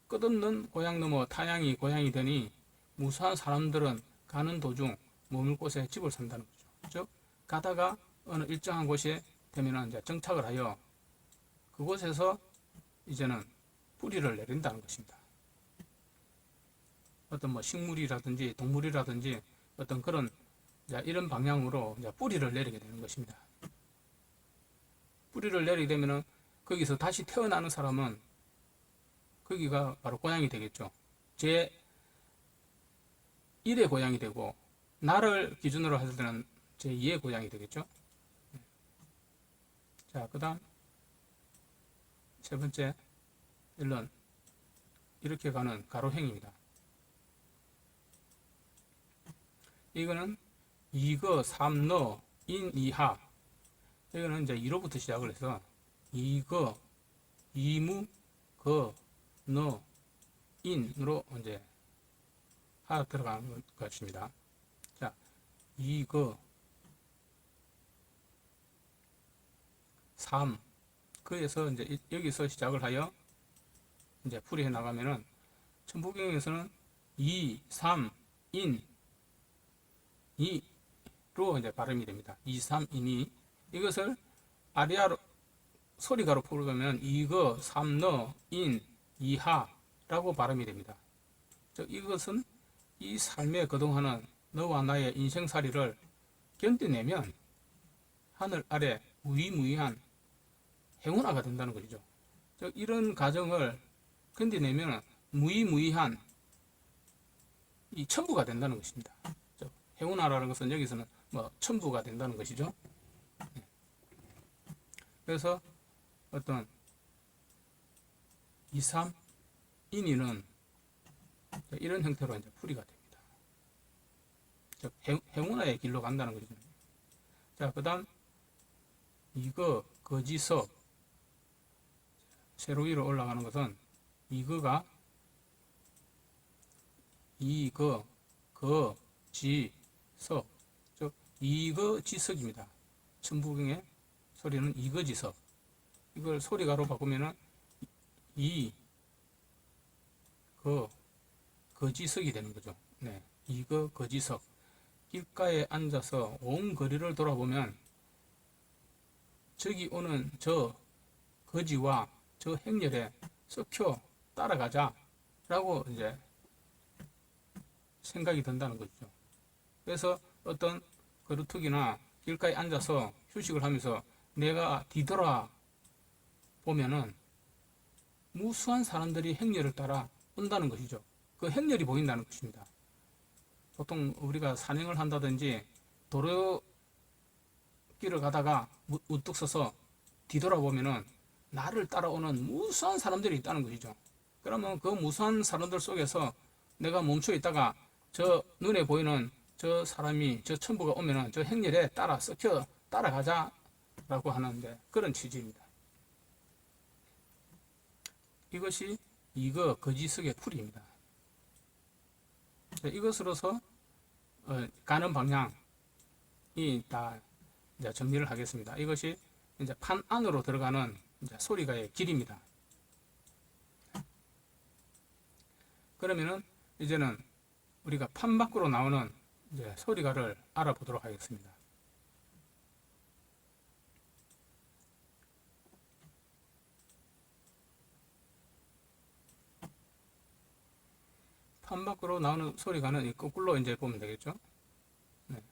끝없는 고향 넘어 타향이 고향이 되니 무수한 사람들은 가는 도중 머물 곳에 집을 산다는 거죠. 즉 가다가 어느 일정한 곳에 되면 이제 정착을 하여 그곳에서 이제는 뿌리를 내린다는 것입니다. 어떤 뭐 식물이라든지 동물이라든지 어떤 그런 이런 방향으로 이제 뿌리를 내리게 되는 것입니다. 뿌리를 내리게 되면은 거기서 다시 태어나는 사람은 거기가 바로 고향이 되겠죠. 제 1의 고향이 되고 나를 기준으로 했을 때는 제 2의 고향이 되겠죠. 자, 그 다음 세 번째 일론 이렇게 가는 가로행입니다. 이거는 이거, 삼너, 인, 이하. 이거는 이제 2로부터 시작을 해서 이거, 이무, 거, 너, 인으로 이제 하 들어가는 것입니다. 자, 이거, 3. 그에서 이제 여기서 시작을 하여 이제 풀이해 나가면은 천부경에서는 2, 3, 인, 2로 이제 발음이 됩니다. 2, 3, 인이 이것을 아리아로 소리가로 풀어보면 이거, 삼너, 인, 이하라고 발음이 됩니다. 즉 이것은 이 삶에 거동하는 너와 나의 인생살이를 견뎌내면 하늘 아래 무의무의한 행운아가 된다는 것이죠. 즉 이런 가정을 견뎌내면 무의무의한 이 천부가 된다는 것입니다. 즉 행운아라는 것은 여기서는 뭐 천부가 된다는 것이죠. 그래서 어떤 2, 3, 인이는 이런 형태로 이제 풀이가 됩니다. 즉 행운아의 길로 간다는 것이죠. 자, 그 다음 이거, 거지석 세로 위로 올라가는 것은 이거가 이거, 거, 지, 석, 즉 이거지석입니다. 천부경의 소리는 이거지석. 이걸 소리가로 바꾸면은 이, 거지석이 되는 거죠. 네, 이거, 거지석. 길가에 앉아서 온 거리를 돌아보면 저기 오는 저 거지와 저 행렬에 썩혀 따라가자 라고 이제 생각이 든다는 거죠. 그래서 어떤 거루투기나 길가에 앉아서 휴식을 하면서 내가 뒤돌아 보면은 무수한 사람들이 행렬을 따라 온다는 것이죠. 그 행렬이 보인다는 것입니다. 보통 우리가 산행을 한다든지 도로길을 가다가 우뚝 서서 뒤돌아보면은 나를 따라오는 무수한 사람들이 있다는 것이죠. 그러면 그 무수한 사람들 속에서 내가 멈춰 있다가 저 눈에 보이는 저 사람이 저 천부가 오면은 저 행렬에 따라 썩혀 따라가자 라고 하는데 그런 취지입니다. 이것이 이거 거지석의 풀이입니다. 이것으로서 가는 방향이 다 이제 정리를 하겠습니다. 이것이 이제 판 안으로 들어가는 이제 소리가의 길입니다. 그러면은 이제는 우리가 판 밖으로 나오는 이제 소리가를 알아보도록 하겠습니다. 판 밖으로 나오는 소리가는 이 거꾸로 이제 보면 되겠죠. 네.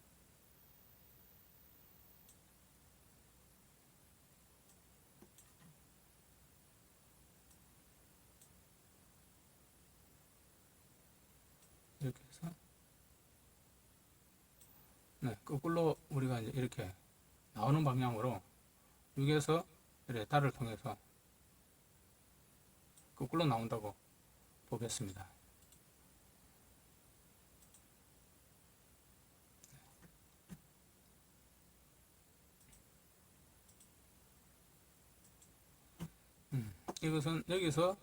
이렇게 해서 네, 거꾸로 우리가 이제 이렇게 나오는 방향으로 여기에서 이렇게 달을 통해서 거꾸로 나온다고 보겠습니다. 이것은 여기서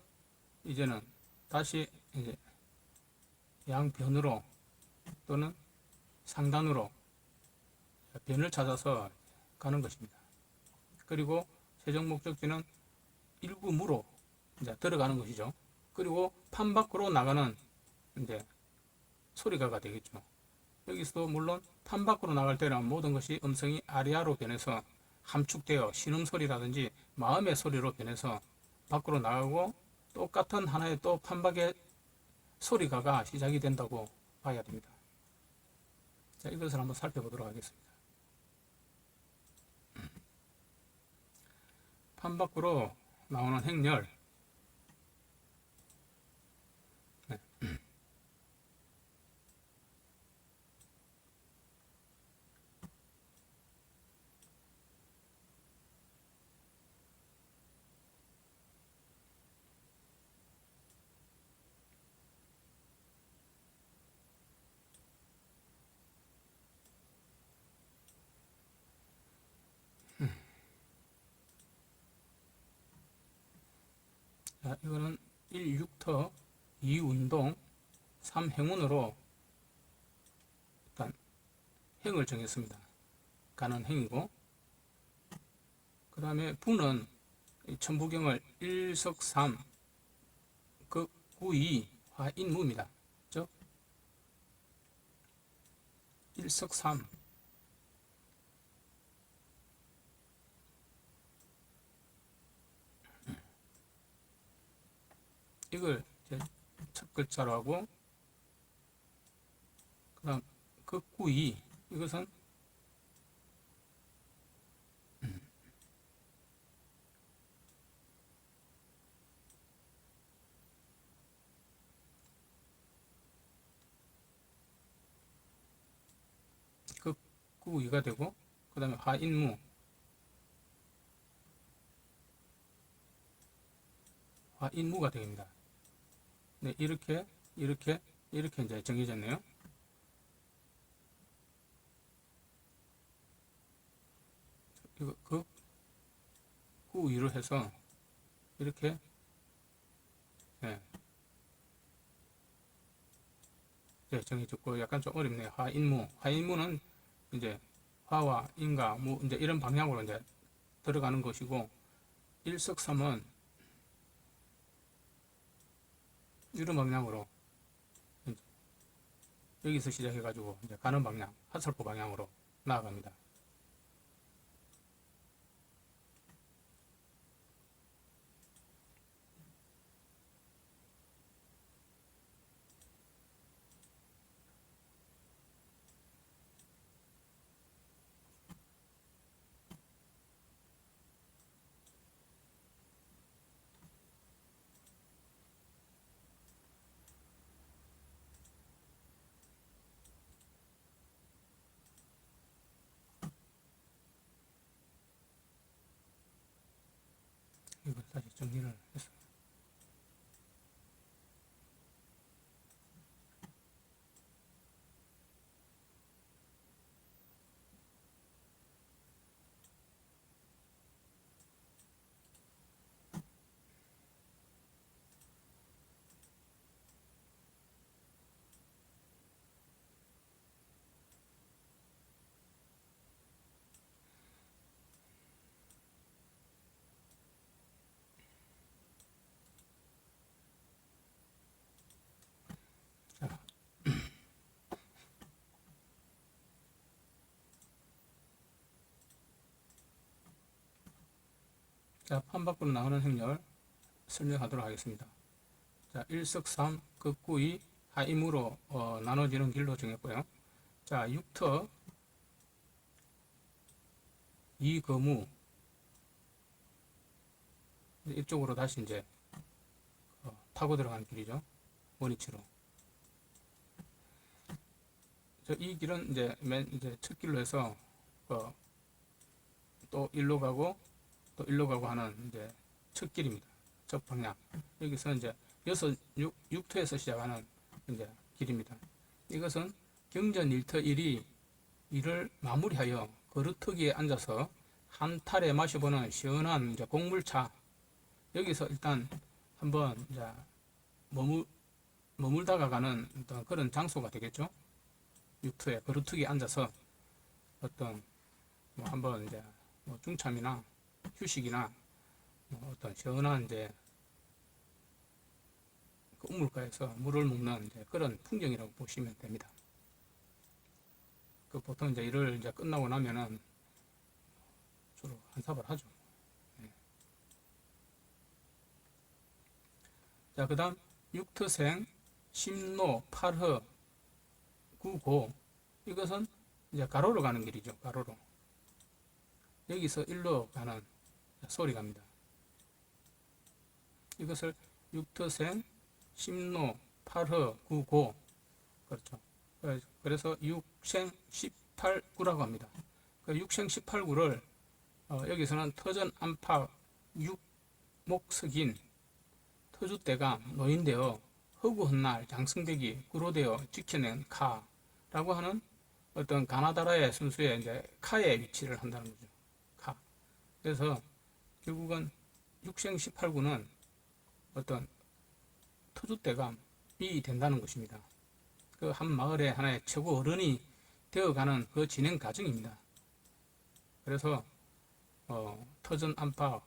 이제는 다시 이제 양변으로 또는 상단으로 변을 찾아서 가는 것입니다. 그리고 최종 목적지는 일구무로 이제 들어가는 것이죠. 그리고 판 밖으로 나가는 이제 소리가가 되겠죠. 여기서도 물론 판 밖으로 나갈 때는 모든 것이 음성이 아리아로 변해서 함축되어 신음소리라든지 마음의 소리로 변해서 밖으로 나가고 똑같은 하나의 또 판박의 소리가가 시작이 된다고 봐야 됩니다. 자, 이것을 한번 살펴보도록 하겠습니다. 판 밖으로 나오는 행렬. 네. 자, 이거는 1육터, 2운동, 3행운으로 일단 행을 정했습니다. 가는 행이고, 그 다음에 부는 천부경을 1석3, 극9이 화인무입니다. 즉 1석3, 이걸 첫 글자로 하고, 그 다음 극9이, 이것은 극9이가 되고, 그 다음에 화인무, 화인무가 됩니다. 네, 이렇게 이제 정해졌네요. 이거 극9위로 해서 이렇게, 네, 정해졌고, 약간 좀 어렵네요. 화인무는 이제 화와 인과 무 이제 이런 방향으로 이제 들어가는 것이고, 일석삼은 이런 방향으로 여기서 시작해가지고 이제 가는 방향, 하설포 방향으로 나아갑니다. 이걸 다시 정리를 했습니다. 자, 판 밖으로 나오는 행렬 설명하도록 하겠습니다. 자, 일석삼, 극구이, 하임으로 나눠지는 길로 정했고요. 자, 6터 이거무 이쪽으로 다시 이제 타고 들어가는 길이죠. 원위치로. 이 길은 이제 첫 길로 해서 또 일로 가고 또 일로 가고 하는 이제 첫 길입니다. 첫 방향. 여기서 이제 6터에서 시작하는 이제 길입니다. 이것은 경전 1터 1이 이를 마무리하여 그루터기에 앉아서 한 탈에 마셔보는 시원한 이제 곡물차. 여기서 일단 한번 이제 머물다가 가는 어떤 그런 장소가 되겠죠. 6터에 그루터기에 앉아서 어떤 뭐 한번 이제 뭐 중참이나 휴식이나 뭐 어떤 시원한 이제 그 우물가에서 물을 먹는 이제 그런 풍경이라고 보시면 됩니다. 그 보통 이제 일을 이제 끝나고 나면은 주로 한사발 하죠. 네. 자, 그 다음 6터생 심노 8허 9고 이것은 이제 가로로 가는 길이죠. 가로로. 여기서 일로 가는 소리 갑니다. 이것을 6터생 심노 8허 9고 그렇죠. 그래서 6생 18구라고 합니다. 그 6생 18구를 여기서는 터전 안팎 6목석인 터줏대가 노인되어 허구 헛날 장승백이 구로되어 지켜낸 카라고 하는 어떤 가나다라의 순수의 이제 카의 위치를 한다는 거죠. 카. 그래서 결국은 6생 18구는 어떤 터줏대감이 된다는 것입니다. 그 한 마을의 하나의 최고 어른이 되어가는 그 진행 과정입니다. 그래서 터전 안팎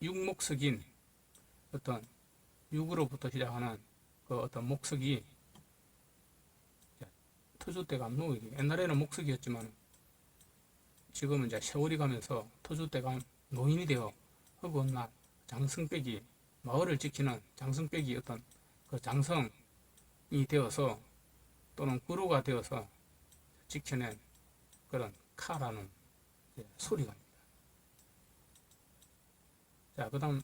육목석인 어떤 육으로부터 시작하는 그 어떤 목석이 터줏대감 노이기 옛날에는 목석이었지만 지금은 이제 세월이 가면서 터줏대감 노인이 되어 허구헌날 장승백이 마을을 지키는 장승백이 어떤 그 장성이 되어서 또는 구루가 되어서 지켜낸 그런 카라는 소리가 입니다. 자, 그 다음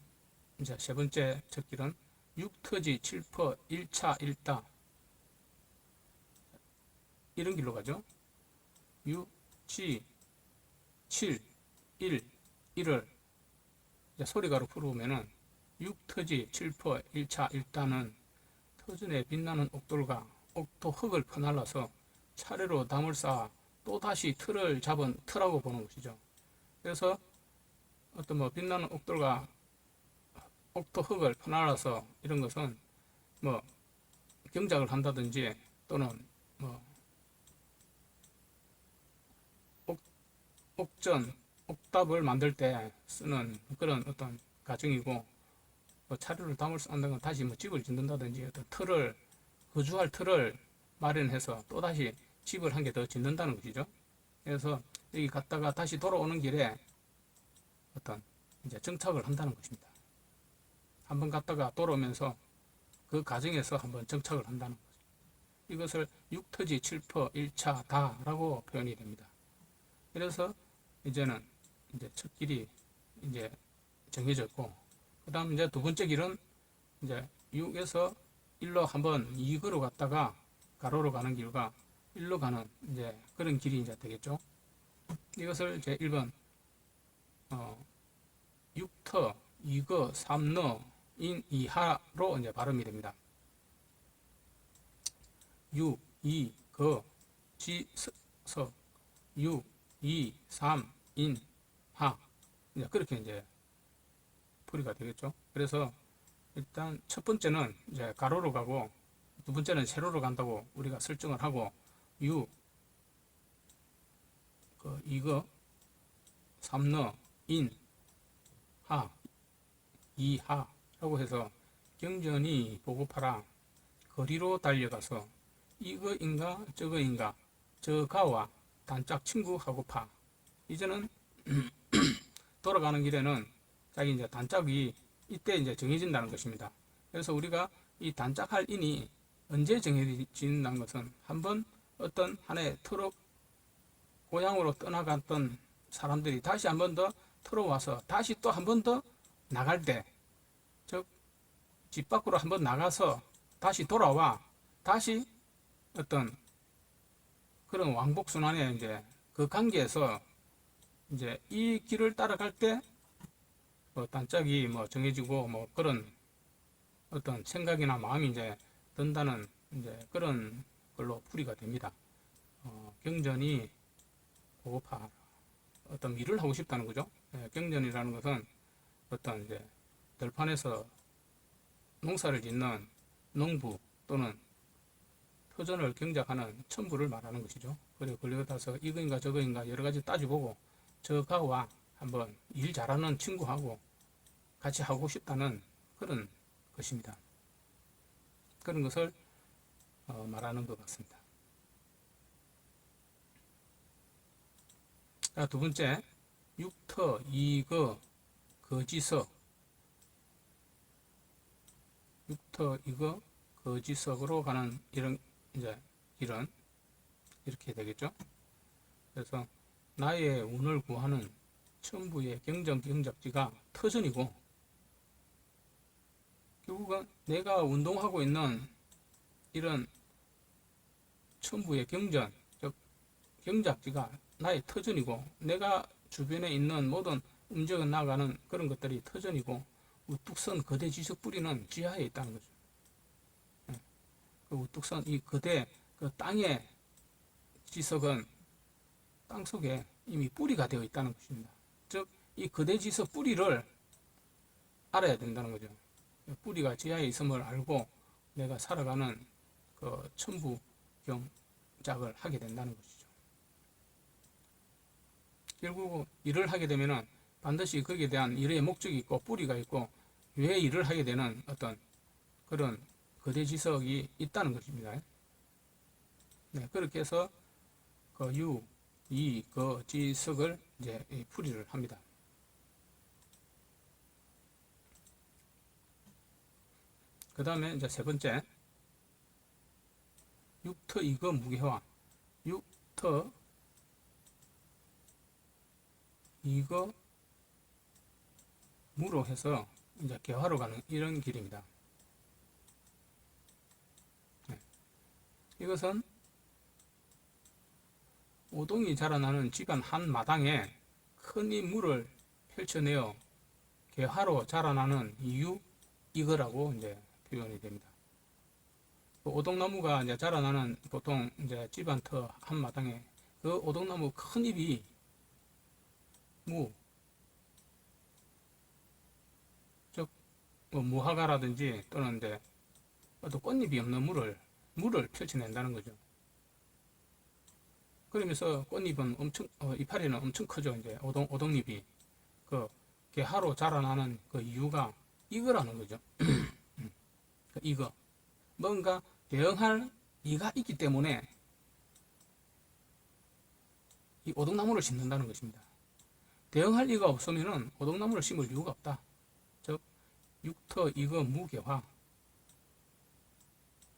이제 세 번째 첫 길은 6터지 7퍼 1차 1다 이런 길로 가죠. 6, 7, 7, 1, 1을 소리가로 풀어보면은 6터지 7퍼 1차 1다는 터전에 빛나는 옥돌과 옥토 흙을 퍼날라서 차례로 담을 쌓아 또다시 틀을 잡은 틀라고 보는 것이죠. 그래서 어떤 뭐 빛나는 옥돌과 옥토 흙을 퍼날라서 이런 것은 뭐 경작을 한다든지 또는 뭐 옥전, 옥답을 만들 때 쓰는 그런 어떤 가정이고 뭐 차례로 담을 쌓는 건 다시 뭐 집을 짓는다든지 어떤 틀을 거주할 틀을 마련해서 또다시 집을 한 개 더 짓는다는 것이죠. 그래서 여기 갔다가 다시 돌아오는 길에 어떤 이제 정착을 한다는 것입니다. 한번 갔다가 돌아오면서 그 과정에서 한번 정착을 한다는 거죠. 이것을 6터지 7퍼 1차 다라고 표현이 됩니다. 그래서 이제는 이제 첫 길이 이제 정해졌고, 그 다음 이제 두 번째 길은 이제 6에서 1로 한번 이거로 갔다가 가로로 가는 길과 1로 가는 이제 그런 길이 이제 되겠죠. 이것을 제 1번 6터 2거 3너 인 2하로 이제 발음이 됩니다. 6, 2, 거, 지, 서, 6, 2, 3, 인, 하. 이제 그렇게 이제 풀이가 되겠죠. 그래서 일단 첫 번째는 이제 가로로 가고 두 번째는 세로로 간다고 우리가 설정을 하고 6, 그 2거, 3너, 인, 하, 2하라고 해서 경전이 보고파라 거리로 달려가서 이거인가 저거인가 저가와 단짝 친구하고 파. 이제는 돌아가는 길에는 자기 이제 단짝이 이때 이제 정해진다는 것입니다. 그래서 우리가 이 단짝할 인이 언제 정해진다는 것은 한번 어떤 하나의 트럭 고향으로 떠나갔던 사람들이 다시 한 번 더 들어와서 다시 또 한 번 더 나갈 때, 즉 집 밖으로 한 번 나가서 다시 돌아와 다시 어떤 그런 왕복 순환의 이제 그 관계에서 이제 이 길을 따라갈 때 뭐 단짝이 뭐 정해지고 뭐 그런 어떤 생각이나 마음이 이제 든다는 이제 그런 걸로 풀이가 됩니다. 경전이 고급화, 어떤 일을 하고 싶다는 거죠. 경전이라는 것은 어떤 이제 들판에서 농사를 짓는 농부 또는 터전을 경작하는 첨부를 말하는 것이죠. 그리고 걸려다서 이거인가 저거인가 여러 가지 따져보고 저가와 한번 일 잘하는 친구하고 같이 하고 싶다는 그런 것입니다. 그런 것을 말하는 것 같습니다. 자, 두 번째, 육터, 이거, 거지석. 육터, 이거, 거지석으로 가는 이런 이제 길은 이렇게 되겠죠. 그래서 나의 운을 구하는 천부의 경작지가 터전이고, 결국은 내가 운동하고 있는 이런 천부의 경전, 즉 경작지가 나의 터전이고, 내가 주변에 있는 모든 움직여 나가는 그런 것들이 터전이고, 우뚝 선 거대 지석 뿌리는 지하에 있다는 거죠. 그 우뚝 선 이 거대 그 땅의 지석은 땅 속에 이미 뿌리가 되어 있다는 것입니다. 즉 이 거대 지석 뿌리를 알아야 된다는 거죠. 뿌리가 지하에 있음을 알고 내가 살아가는 그 천부 경작을 하게 된다는 것이죠. 결국 일을 하게 되면은 반드시 거기에 대한 일의 목적이 있고 뿌리가 있고 왜 일을 하게 되는 어떤 그런 거대 지석이 있다는 것입니다. 네, 그렇게 해서 그 유, 이, 그 지석을 이제 풀이를 합니다. 그 다음에 이제 세 번째, 육터 이거 무게화. 육터 이거 무로 해서 이제 개화로 가는 이런 길입니다. 네. 이것은 오동이 자라나는 집안 한 마당에 큰 이 물을 펼쳐내어 개화로 자라나는 이유 이거라고 이제 표현이 됩니다. 그 오동나무가 이제 자라나는 보통 이제 집안 터 한 마당에 그 오동나무 큰 잎이 즉 뭐 무화과라든지 또는 이제 또 꽃잎이 없는 물을 펼쳐낸다는 거죠. 그러면서 꽃잎은 엄청 이파리는 엄청 크죠. 이제 오동잎이 그 개화로 자라나는 그 이유가 이거라는 거죠. 이거 뭔가 대응할 이가 있기 때문에 이 오동나무를 심는다는 것입니다. 대응할 이가 없으면은 오동나무를 심을 이유가 없다. 즉 육터 이거 무개화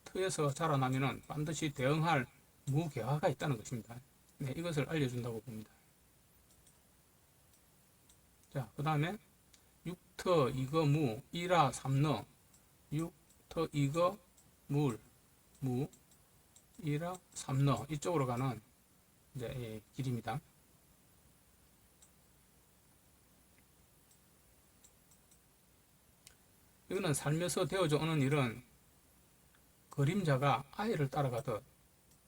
터에서 자라나면은 반드시 대응할 무개화가 있다는 것입니다. 네, 이것을 알려준다고 봅니다. 자, 그 다음에 육터 이거 무 이라 삼너 육터 이거 무 이라 삼너 이쪽으로 가는 이제 길입니다. 이거는 살면서 되어져 오는 일은 그림자가 아이를 따라가듯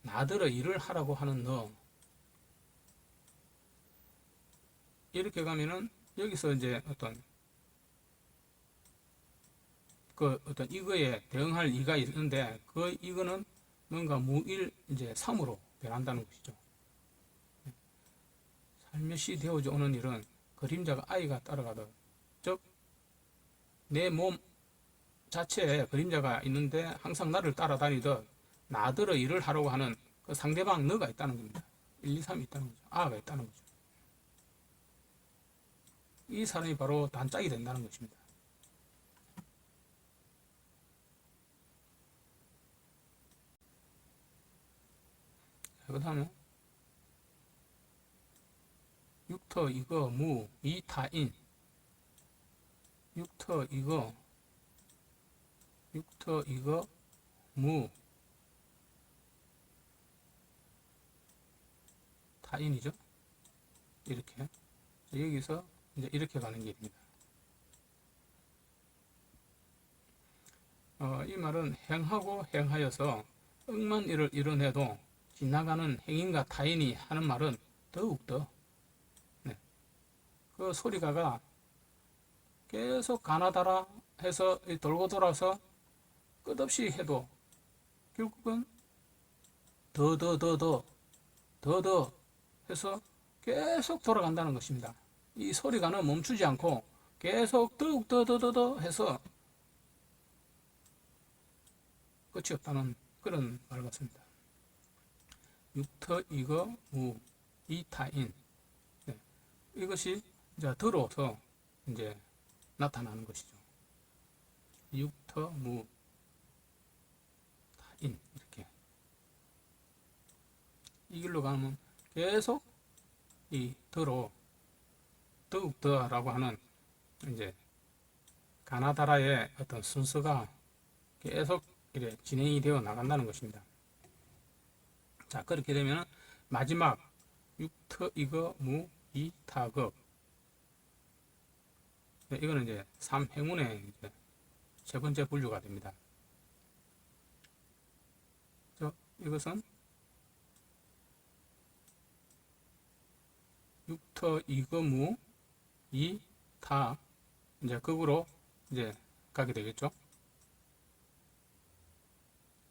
나더러 일을 하라고 하는 너 이렇게 가면은 여기서 이제 어떤 이거에 대응할 이가 있는데 그 이거는 뭔가 무일 이제 삼으로 변한다는 것이죠. 살며시 되어져 오는 일은 그림자가 아이가 따라가듯 즉 내 몸 자체에 그림자가 있는데 항상 나를 따라다니듯 나더러 일을 하려고 하는 그 상대방 너가 있다는 겁니다. 1, 2, 3이 있다는 거죠. 아가 있다는 거죠. 이 사람이 바로 단짝이 된다는 것입니다. 그 다음에 육터 이거 무 이타인 육터 이거 무 타인이죠. 이렇게 여기서 이제 이렇게 가는 길입니다. 이 말은 행하고 행하여서 억만 일을 이뤄내도 지나가는 행인과 타인이 하는 말은 더욱더 그 소리가가 계속 가나다라 해서 돌고 돌아서 끝없이 해도 결국은 더 해서 계속 돌아간다는 것입니다. 이 소리가는 멈추지 않고 계속 더욱더 해서 끝이 없다는 그런 말 같습니다. 육터 이거 무 이타인 이것이 이제 들어서 이제 나타나는 것이죠. 육터 무 타인 이렇게 이 길로 가면 계속 이 더욱더라고 하는 이제 가나다라의 어떤 순서가 계속 이래 진행이 되어 나간다는 것입니다. 자, 그렇게 되면 마지막 육터 이거 무 이타급 이거는 이제 3행운의 이제 세 번째 분류가 됩니다. 이것은 육터 이거 무 이타 이제 극으로 이제 가게 되겠죠.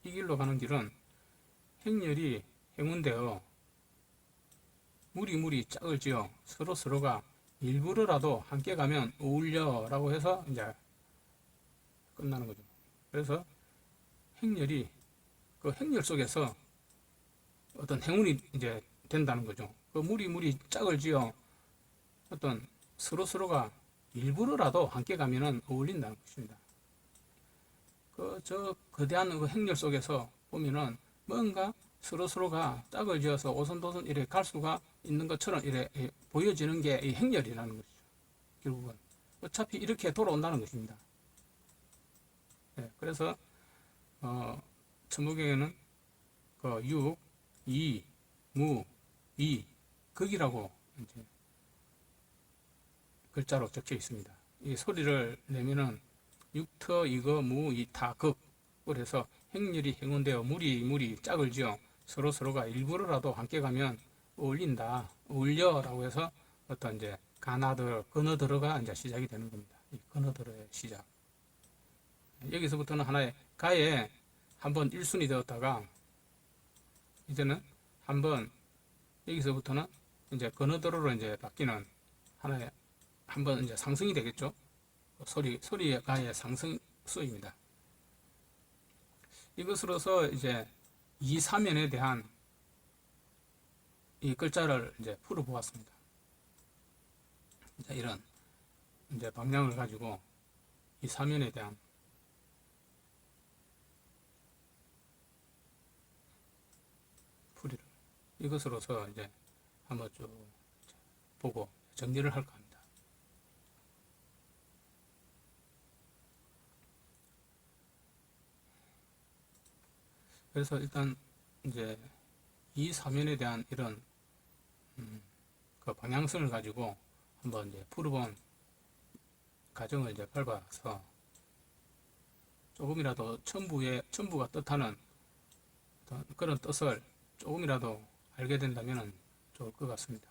이 길로 가는 길은 행렬이 행운되어 무리 짝을 지어 서로가 일부러라도 함께 가면 어울려 라고 해서 이제 끝나는 거죠. 그래서 행렬이 그 행렬 속에서 어떤 행운이 이제 된다는 거죠. 그 무리 짝을 지어 어떤 서로가 일부러라도 함께 가면은 어울린다는 것입니다. 저 거대한 그 행렬 속에서 보면은 뭔가 서로가 짝을 지어서 오손도손 이렇게 갈 수가 있는 것처럼 이렇게 보여지는 게 이 행렬이라는 것이죠. 결국은 어차피 이렇게 돌아온다는 것입니다. 그래서 천부경에는 그 육, 이, 무, 이, 극이라고 이제 글자로 적혀 있습니다. 이 소리를 내면은 육터 이거 무 이타 극을 해서 행렬이 행운되어 무리 짝을 지어 서로가 일부러라도 함께 가면 어울린다, 어울려라고 해서 어떤 이제 건어들어가 이제 시작이 되는 겁니다. 이 건어들어의 시작. 여기서부터는 하나의 가에 한번 1순위 되었다가 이제는 한번 여기서부터는 이제 건어들어로 이제 바뀌는 하나의 한번 이제 상승이 되겠죠. 소리의 가의 상승수입니다. 이것으로서 이제 2, 3연에 대한 이 글자를 이제 풀어보았습니다. 이런 이제 방향을 가지고 이 3연에 대한 풀이를 이것으로서 이제 한번 쭉 보고 정리를 할까 합니다. 그래서 일단 이제 이 사면에 대한 이런 그 방향성을 가지고 한번 이제 풀어본 과정을 이제 밟아서 조금이라도 천부가 뜻하는 그런 뜻을 조금이라도 알게 된다면 좋을 것 같습니다.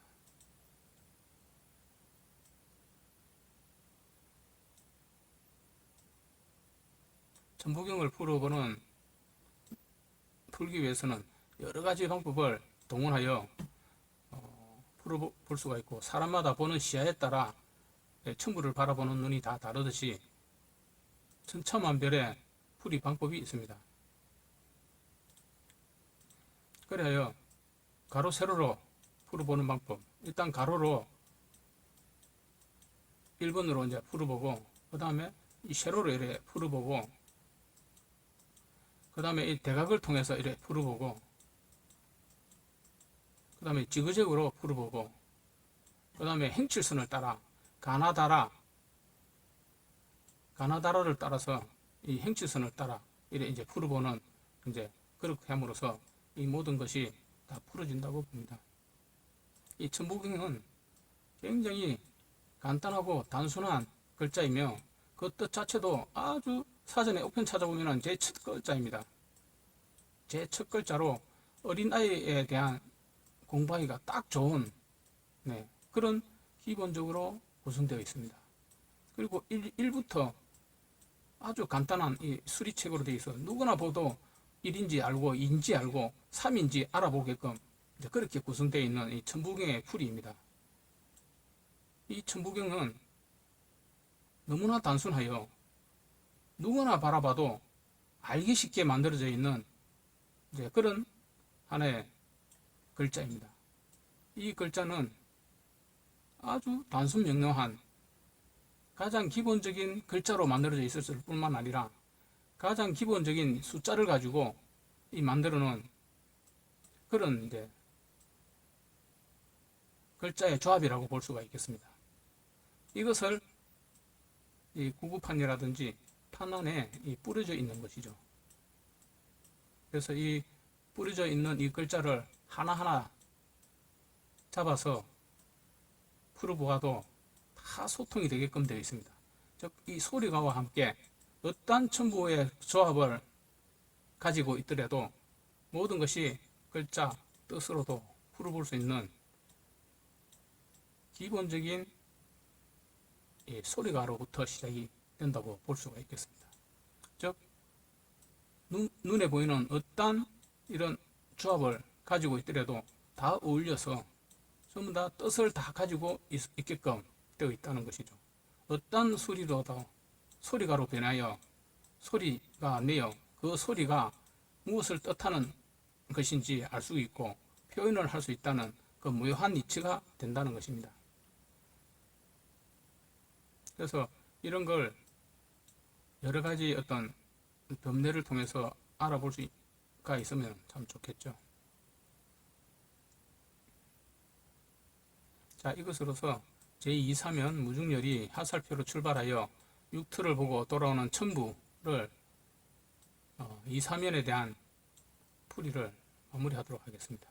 천부경을 풀기 위해서는 여러 가지 방법을 동원하여 풀어볼 수가 있고, 사람마다 보는 시야에 따라 천부를 바라보는 눈이 다 다르듯이 천차만별의 풀이 방법이 있습니다. 그래야 가로 세로로 풀어보는 방법, 일단 가로로 1번으로 이제 풀어보고, 그 다음에 이 세로로 이렇게 풀어보고, 그 다음에 이 대각을 통해서 이렇게 풀어보고, 그 다음에 지그재그로 풀어보고, 그 다음에 행칠선을 따라 가나다라를 따라서 이 행칠선을 따라 이래 이제 풀어보는, 이제 그렇게 함으로써 이 모든 것이 다 풀어진다고 봅니다. 이 천부경은 굉장히 간단하고 단순한 글자이며 그 뜻 자체도 아주 사전에 우편 찾아보면 제 첫 글자입니다. 제 첫 글자로 어린아이에 대한 공부하기가 딱 좋은, 네, 그런 기본적으로 구성되어 있습니다. 그리고 1부터 아주 간단한 이 수리책으로 되어 있어 누구나 보도 1인지 알고 2인지 알고 3인지 알아보게끔 이제 그렇게 구성되어 있는 이 천부경의 풀이입니다. 이 천부경은 너무나 단순하여 누구나 바라봐도 알기 쉽게 만들어져 있는 이제 그런 하나의 글자입니다. 이 글자는 아주 단순 명료한 가장 기본적인 글자로 만들어져 있을 뿐만 아니라 가장 기본적인 숫자를 가지고 이 만들어 놓은 그런 이제 글자의 조합이라고 볼 수가 있겠습니다. 이것을 이 구구판이라든지 판 안에 뿌려져 있는 것이죠. 그래서 이 뿌려져 있는 이 글자를 하나하나 잡아서 풀어보아도 다 소통이 되게끔 되어 있습니다. 즉, 이 소리가와 함께 어떠한 천부의 조합을 가지고 있더라도 모든 것이 글자 뜻으로도 풀어볼 수 있는 기본적인 소리가로부터 시작이 된다고 볼 수가 있겠습니다. 즉, 눈에 보이는 어떠한 이런 조합을 가지고 있더라도 다 어울려서 전부 다 뜻을 다 가지고 있게끔 되어 있다는 것이죠. 어떤 소리로도 소리가로 변하여 소리가 내어 그 소리가 무엇을 뜻하는 것인지 알 수 있고 표현을 할 수 있다는 그 무효한 이치가 된다는 것입니다. 그래서 이런 걸 여러 가지 어떤 법례를 통해서 알아볼 수가 있으면 참 좋겠죠. 자, 이것으로서 제2사면 무중열이 하살표로 출발하여 6틀을 보고 돌아오는 천부를 2사면에 대한 풀이를 마무리하도록 하겠습니다.